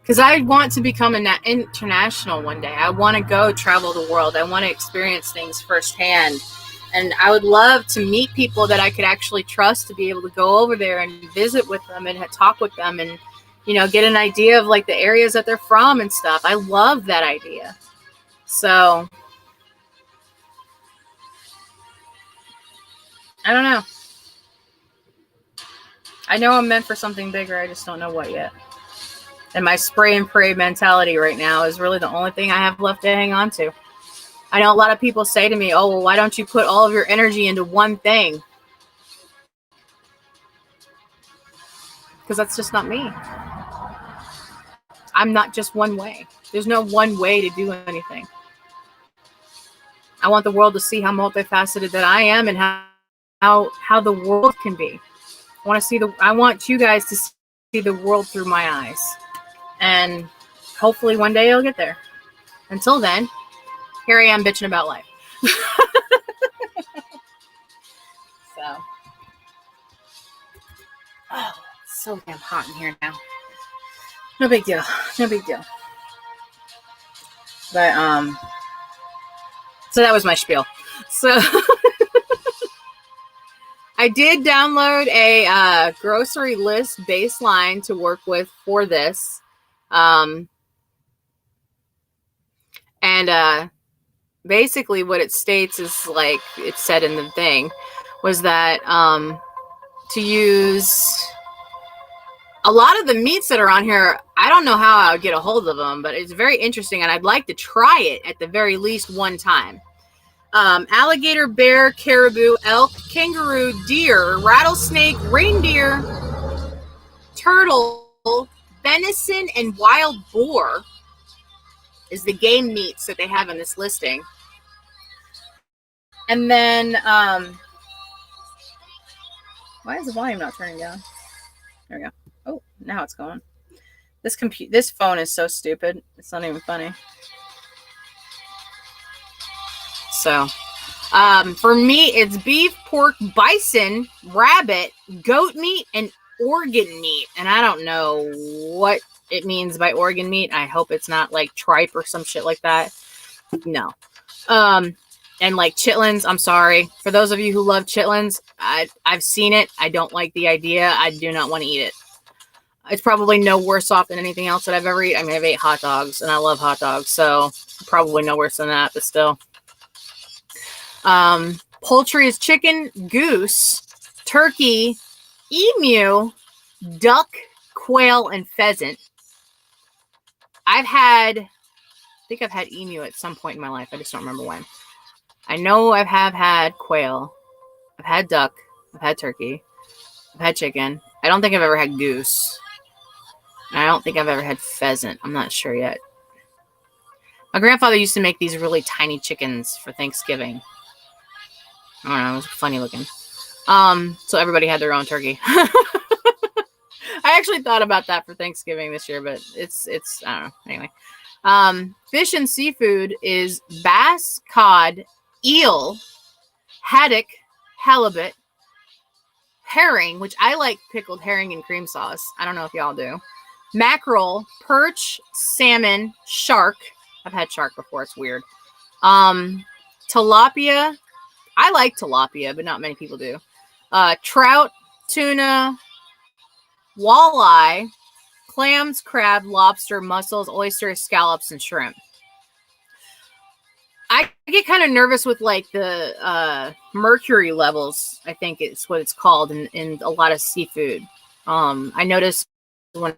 because I want to become an international one day. I want to go travel the world. I want to experience things firsthand, and I would love to meet people that I could actually trust to be able to go over there and visit with them and talk with them, and, you know, get an idea of like the areas that they're from and stuff. I love that idea. So I don't know. I know I'm meant for something bigger. I just don't know what yet. And my spray and pray mentality right now is really the only thing I have left to hang on to. I know a lot of people say to me, oh, well, why don't you put all of your energy into one thing? Because that's just not me. I'm not just one way. There's no one way to do anything. I want the world to see how multifaceted that I am, and how the world can be. I want you guys to see the world through my eyes. And hopefully one day I'll get there. Until then, here I am bitching about life. So, oh, it's so damn hot in here now. No big deal. No big deal. But so that was my spiel. So I did download a grocery list baseline to work with for this. And basically what it states is, like it said in the thing, was that to use a lot of the meats that are on here. I don't know how I would get a hold of them, but it's very interesting, and I'd like to try it at the very least one time. Alligator, bear, caribou, elk, kangaroo, deer, rattlesnake, reindeer, turtle, venison, and wild boar is the game meats that they have in this listing. And then, why is the volume not turning down? There we go. Oh, now it's going. This phone is so stupid. It's not even funny. So, for me, it's beef, pork, bison, rabbit, goat meat, and organ meat. And I don't know what it means by organ meat. I hope it's not like tripe or some shit like that. No. And like chitlins, I'm sorry. For those of you who love chitlins, I've seen it. I don't like the idea. I do not want to eat it. It's probably no worse off than anything else that I've ever eaten. I mean, I've ate hot dogs, and I love hot dogs, so probably no worse than that, but still. Poultry is chicken, goose, turkey, emu, duck, quail, and pheasant. I think I've had emu at some point in my life. I just don't remember when. I know I have had quail. I've had duck. I've had turkey. I've had chicken. I don't think I've ever had goose. I don't think I've ever had pheasant. I'm not sure yet. My grandfather used to make these really tiny chickens for Thanksgiving. I don't know, it was funny looking. So everybody had their own turkey. I actually thought about that for Thanksgiving this year, but it's I don't know. Anyway. Fish and seafood is bass, cod, eel, haddock, halibut, herring, which I like pickled herring and cream sauce. I don't know if y'all do. Mackerel, perch, salmon, shark. I've had shark before. It's weird. Tilapia. I like tilapia, but not many people do. Trout, tuna, walleye, clams, crab, lobster, mussels, oysters, scallops, and shrimp. I get kind of nervous with like the mercury levels, I think it's what it's called in a lot of seafood. I noticed when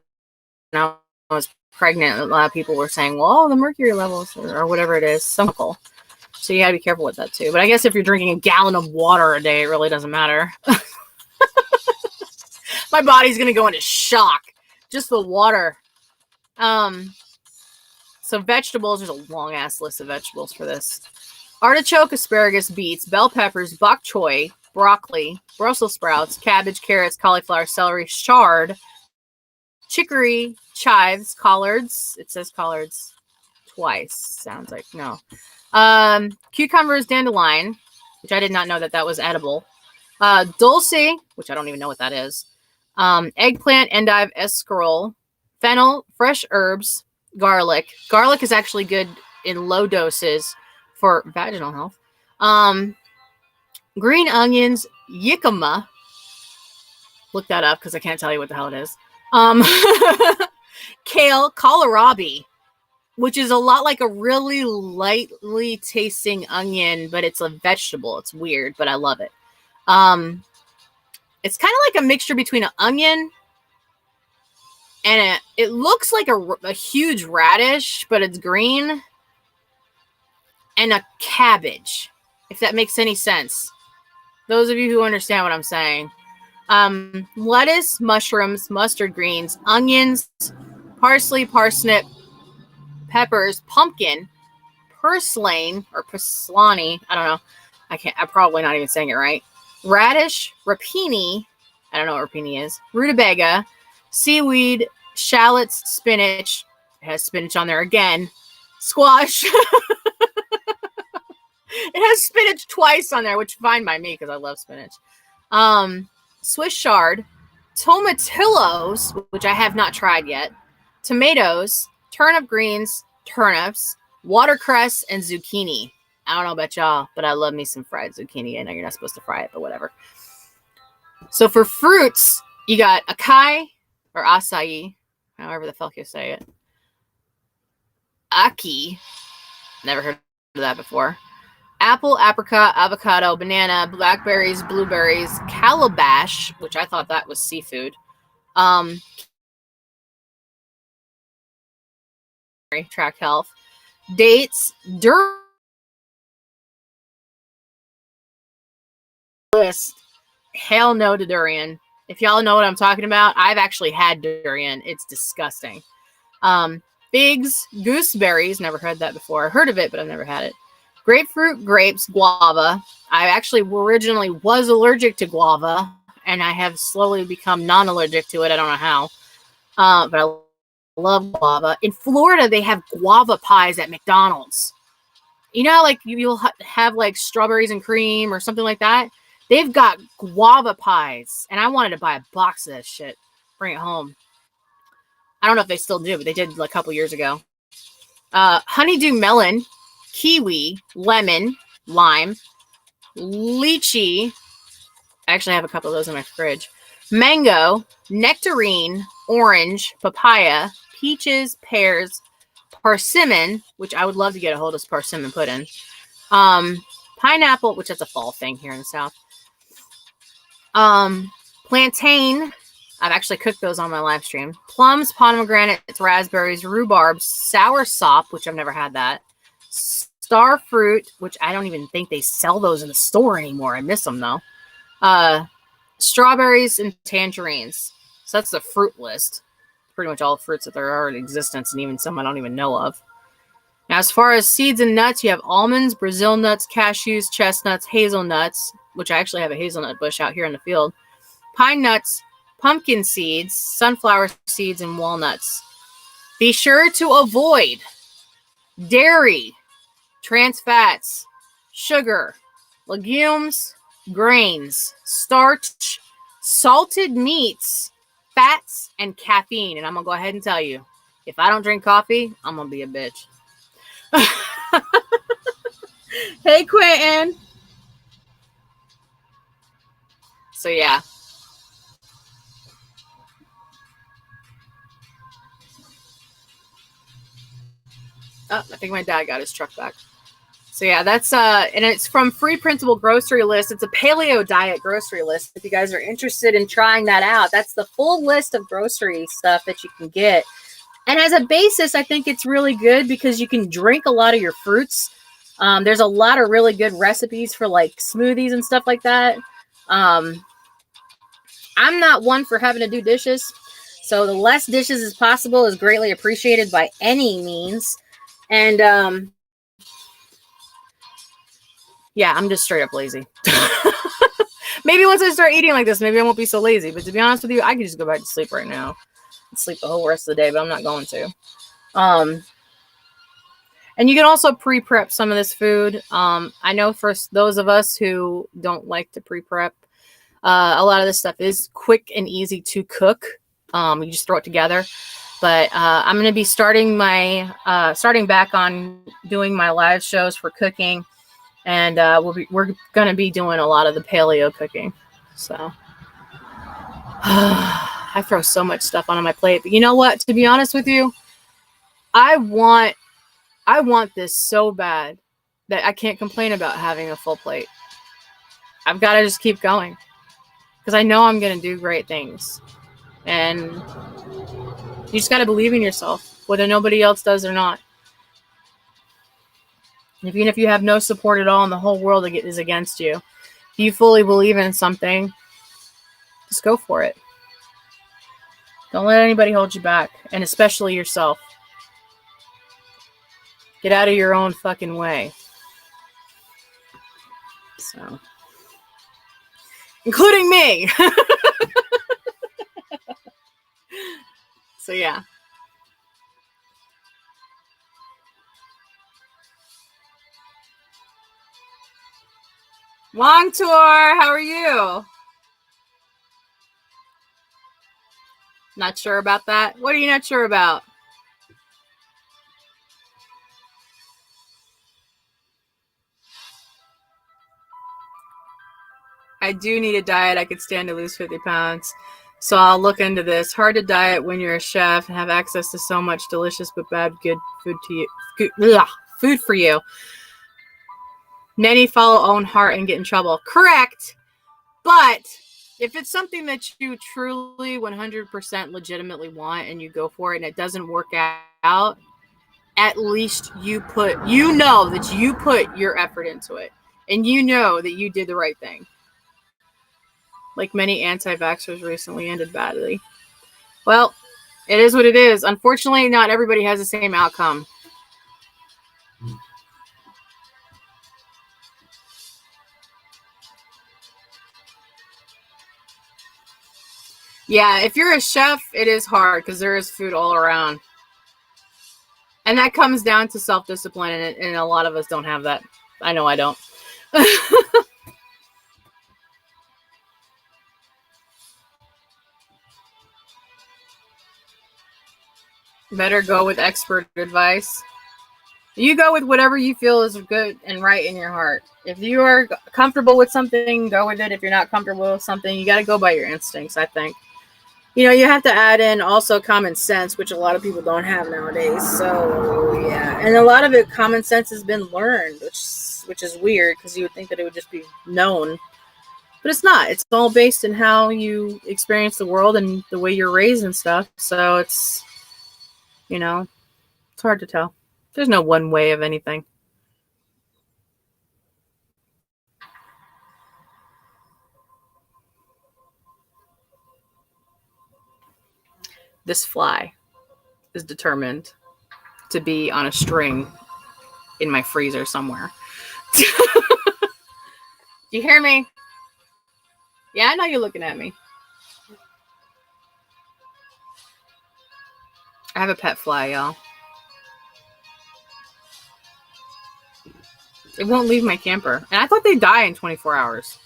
I was pregnant, a lot of people were saying, well, the mercury levels or whatever it is, chemical. So you gotta be careful with that too. But I guess if you're drinking a gallon of water a day, it really doesn't matter. My body's gonna go into shock. Just the water. So vegetables, there's a long ass list of vegetables for this. Artichoke, asparagus, beets, bell peppers, bok choy, broccoli, Brussels sprouts, cabbage, carrots, cauliflower, celery, chard, chicory, chives, collards. It says collards twice. Sounds like no. Cucumbers, dandelion, which I did not know that was edible. Dulce, which I don't even know what that is. Eggplant, endive, escarole, fennel, fresh herbs, garlic. Garlic is actually good in low doses for vaginal health. Green onions, jicama. Look that up because I can't tell you what the hell it is. Kale, kohlrabi, which is a lot like a really lightly tasting onion, but it's a vegetable. It's weird, but I love it. It's kind of like a mixture between an onion and it looks like a huge radish, but it's green, and a cabbage, if that makes any sense. Those of you who understand what I'm saying. Lettuce, mushrooms, mustard greens, onions, parsley, parsnip, peppers, pumpkin, purslane or purslani. I don't know. I'm probably not even saying it right. Radish, rapini. I don't know what rapini is. Rutabaga, seaweed, shallots, spinach. It has spinach on there again. Squash. It has spinach twice on there, which is fine by me because I love spinach. Swiss chard, tomatillos, which I have not tried yet, tomatoes, turnip greens, turnips, watercress, and zucchini. I don't know about y'all, but I love me some fried zucchini. I know you're not supposed to fry it, but whatever. So for fruits, you got acai or acai, however the fuck you say it. Aki, never heard of that before. Apple, apricot, avocado, banana, blackberries, blueberries, calabash, which I thought that was seafood. Track health. Dates, list. Hell no to durian. If y'all know what I'm talking about, I've actually had durian. It's disgusting. Figs, gooseberries, never heard that before. Heard of it, but I've never had it. Grapefruit, grapes, guava. I actually originally was allergic to guava, and I have slowly become non-allergic to it. I don't know how, but I love guava. In Florida, they have guava pies at McDonald's. You know, like you'll have like strawberries and cream or something like that. They've got guava pies, and I wanted to buy a box of that shit, bring it home. I don't know if they still do, but they did like a couple years ago. Honeydew melon, kiwi, lemon, lime, lychee. I actually have a couple of those in my fridge. Mango, nectarine, orange, papaya, peaches, pears, persimmon, which I would love to get a hold of persimmon pudding. Pineapple, which is a fall thing here in the South. Plantain. I've actually cooked those on my live stream. Plums, pomegranates, raspberries, rhubarbs, soursop, which I've never had that. Star fruit, which I don't even think they sell those in the store anymore. I miss them though. Strawberries and tangerines. So that's the fruit list. pretty much all the fruits that there are in existence, and even some I don't even know of. Now, as far as seeds and nuts, you have almonds, Brazil nuts, cashews, chestnuts, hazelnuts, which I actually have a hazelnut bush out here in the field, pine nuts, pumpkin seeds, sunflower seeds, and walnuts. Be sure to avoid dairy, trans fats, sugar, legumes, grains, starch, salted meats, fats, and caffeine. And I'm going to go ahead and tell you, if I don't drink coffee, I'm going to be a bitch. Hey, Quentin. So, yeah. Oh, I think my dad got his truck back. So yeah, that's and it's from Free Printable Grocery List. It's a paleo diet grocery list. If you guys are interested in trying that out, that's the full list of grocery stuff that you can get. And as a basis, I think it's really good because you can drink a lot of your fruits. There's a lot of really good recipes for like smoothies and stuff like that. I'm not one for having to do dishes, so the less dishes as possible is greatly appreciated by any means. And yeah, I'm just straight up lazy. Maybe once I start eating like this, maybe I won't be so lazy. But to be honest with you, I could just go back to sleep right now and sleep the whole rest of the day, but I'm not going to. And you can also pre-prep some of this food. I know for those of us who don't like to pre-prep, a lot of this stuff is quick and easy to cook. You just throw it together. But I'm going to be starting back on doing my live shows for cooking. And we're going to be doing a lot of the paleo cooking. So I throw so much stuff onto my plate. But you know what? To be honest with you, I want this so bad that I can't complain about having a full plate. I've got to just keep going because I know I'm going to do great things. And you just got to believe in yourself, whether nobody else does or not. Even if you have no support at all and the whole world is against you, if you fully believe in something, just go for it. Don't let anybody hold you back, and especially yourself. Get out of your own fucking way. So, including me. So, yeah. Long tour, how are you? Not sure about that? What are you not sure about? I do need a diet. I could stand to lose 50 pounds. So I'll look into this. Hard to diet when you're a chef and have access to so much delicious but bad good food to you. Food for you. Many follow own heart and get in trouble. Correct. But if it's something that you truly 100% legitimately want and you go for it and it doesn't work out, at least you know that you put your effort into it. And you know that you did the right thing. Like many anti-vaxxers recently ended badly. Well, it is what it is. Unfortunately, not everybody has the same outcome. Yeah, if you're a chef, it is hard because there is food all around. And that comes down to self-discipline, and a lot of us don't have that. I know I don't. Better go with expert advice. You go with whatever you feel is good and right in your heart. If you are comfortable with something, go with it. If you're not comfortable with something, you got to go by your instincts, I think. You know, you have to add in also common sense, which a lot of people don't have nowadays. So, yeah. And a lot of it, common sense has been learned, which is weird because you would think that it would just be known. But it's not. It's all based in how you experience the world and the way you're raised and stuff. So it's, you know, it's hard to tell. There's no one way of anything. this fly is determined to be on a string in my freezer somewhere. Do you hear me? Yeah, I know you're looking at me. I have a pet fly, y'all. It won't leave my camper. And I thought they'd die in 24 hours.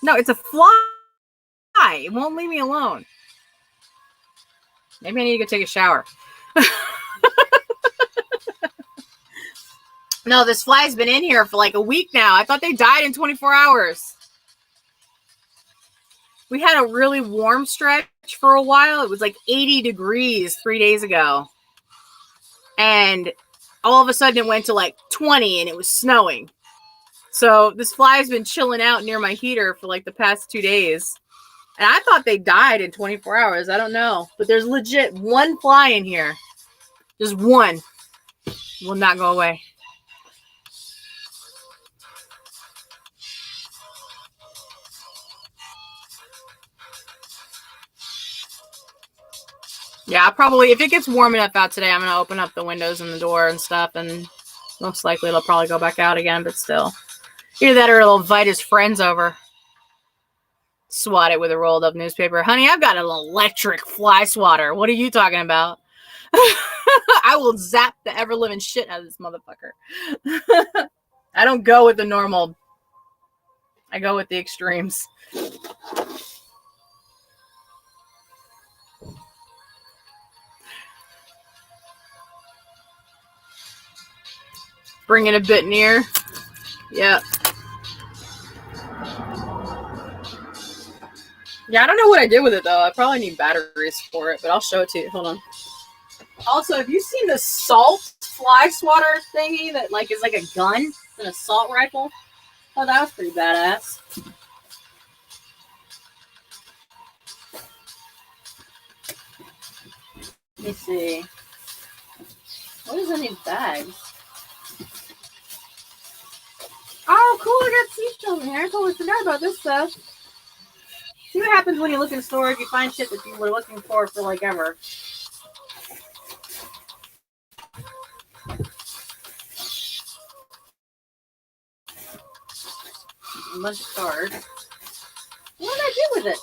No, it's a fly. It won't leave me alone. Maybe I need to go take a shower. No, this fly's been in here for like a week now. I thought they died in 24 hours. We had a really warm stretch for a while. It was like 80 degrees 3 days ago. And all of a sudden it went to like 20 and it was snowing. So this fly has been chilling out near my heater for like the past 2 days. And I thought they died in 24 hours. I don't know. But there's legit one fly in here. Just one. Will not go away. Yeah, probably, if it gets warm enough out today, I'm going to open up the windows and the door and stuff, and most likely it'll probably go back out again, but still. Either that or it'll invite his friends over. Swat it with a rolled up newspaper. Honey, I've got an electric fly swatter. What are you talking about? I will zap the ever-living shit out of this motherfucker. I don't go with the normal. I go with the extremes. Bring it a bit near. Yeah. Yeah, I don't know what I did with it, though. I probably need batteries for it, but I'll show it to you. Hold on. Also, have you seen the salt fly swatter thingy that like is like a gun? It's an assault rifle. Oh, that was pretty badass. Let me see. What is in these bags? Oh, cool. I got seashells in here. I totally forgot about this stuff. See what happens when you look in storage, you find shit that you were looking for like ever. A bunch of cards. What did I do with it?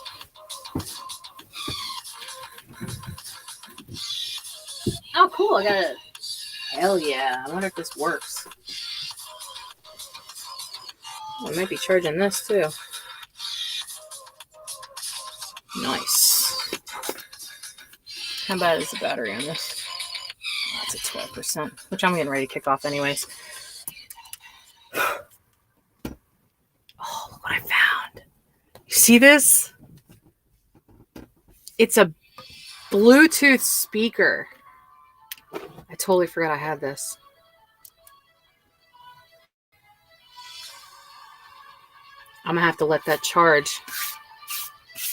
Oh, cool. I got it. Hell yeah. I wonder if this works. Oh, I might be charging this too. Nice. How bad is the battery on this? Oh, that's at 12%, which I'm getting ready to kick off anyways. Oh, look what I found. You see this? It's a Bluetooth speaker. I totally forgot I had this. I'm going to have to let that charge.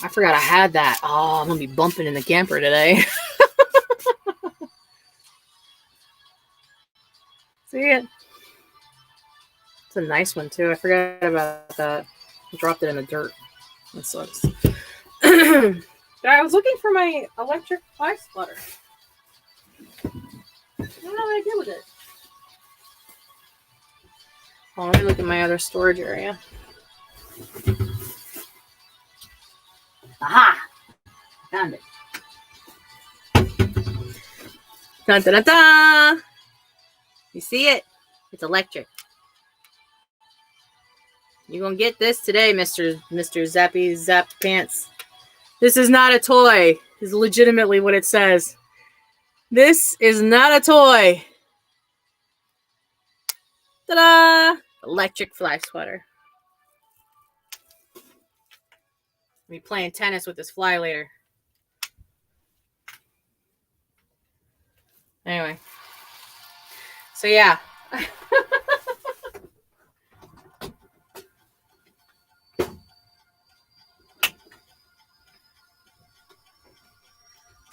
I forgot I had that. Oh, I'm going to be bumping in the camper today. See it? It's a nice one, too. I forgot about that. I dropped it in the dirt. That sucks. I was looking for my electric fly swatter. I don't know what I did with it. Oh, let me look at my other storage area. Aha! Found it. Dun, dun, dun, dun. You see it? It's electric. You're going to get this today, Mr. Zappy Zap Pants. This is not a toy. This is legitimately what it says. This is not a toy. Ta-da! Electric fly swatter. I'll be playing tennis with this fly later. Anyway. So, yeah.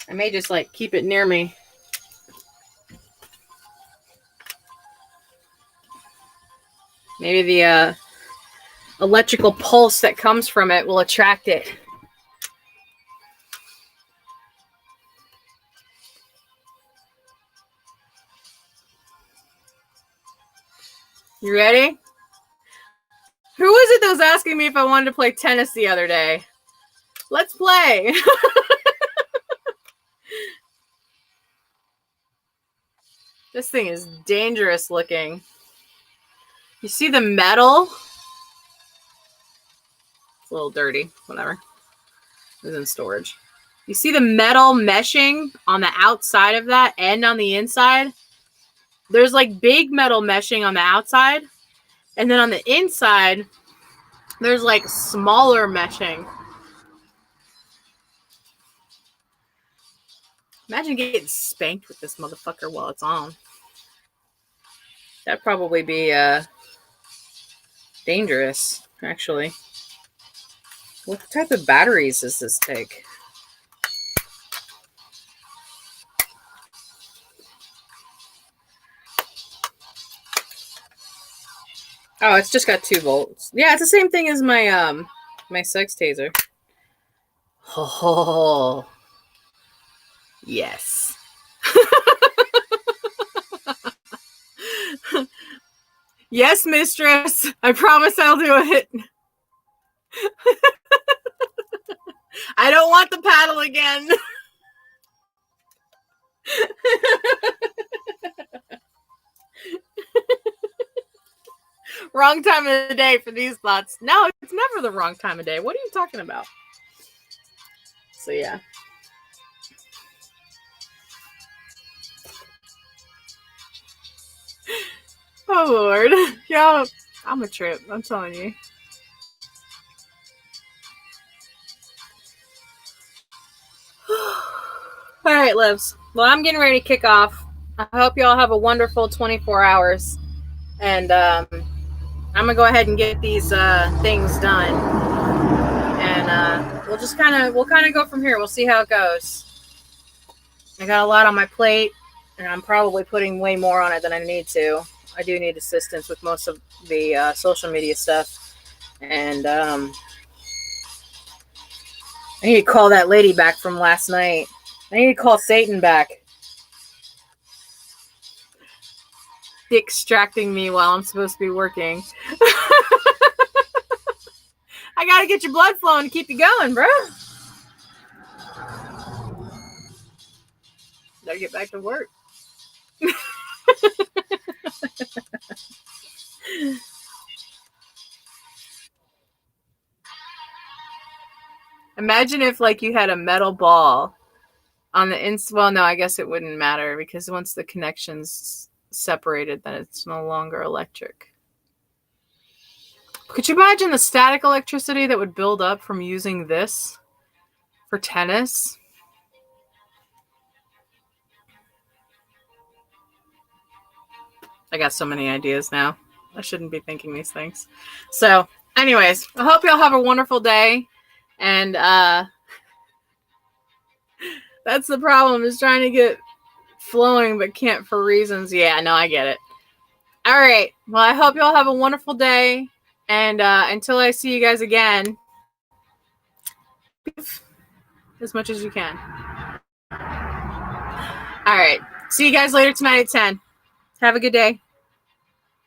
I may just, like, keep it near me. Maybe electrical pulse that comes from it will attract it. You ready? Who was it that was asking me if I wanted to play tennis the other day? Let's play. This thing is dangerous looking. You see the metal? It's a little dirty. Whatever. It was in storage. You see the metal meshing on the outside of that and on the inside? There's like big metal meshing on the outside. And then on the inside, there's like smaller meshing. Imagine getting spanked with this motherfucker while it's on. That'd probably be dangerous, actually. What type of batteries does this take? Oh, it's just got 2 volts. Yeah, it's the same thing as my my sex taser. Oh, yes. Yes, mistress. I promise I'll do it. I don't want the paddle again. Wrong time of the day for these thoughts. No, it's never the wrong time of day. What are you talking about? So, yeah. Oh, Lord. Yo, I'm a trip. I'm telling you. All right, loves. Well, I'm getting ready to kick off. I hope y'all have a wonderful 24 hours. And I'm going to go ahead and get these things done. And we'll just kind of go from here. We'll see how it goes. I got a lot on my plate, and I'm probably putting way more on it than I need to. I do need assistance with most of the social media stuff. And I need to call that lady back from last night. I need to call Satan back. Extracting me while I'm supposed to be working. I gotta get your blood flowing to keep you going, bro. Gotta get back to work. Imagine if like you had a metal ball on the well, no, I guess it wouldn't matter because once the connection's separated, then it's no longer electric. Could you imagine the static electricity that would build up from using this for tennis? I got so many ideas now. I shouldn't be thinking these things. So, anyways, I hope y'all have a wonderful day. And that's the problem, is trying to get flowing but can't for reasons. Yeah, no, I get it. All right. Well, I hope y'all have a wonderful day. And until I see you guys again, as much as you can. All right. See you guys later tonight at 10. Have a good day.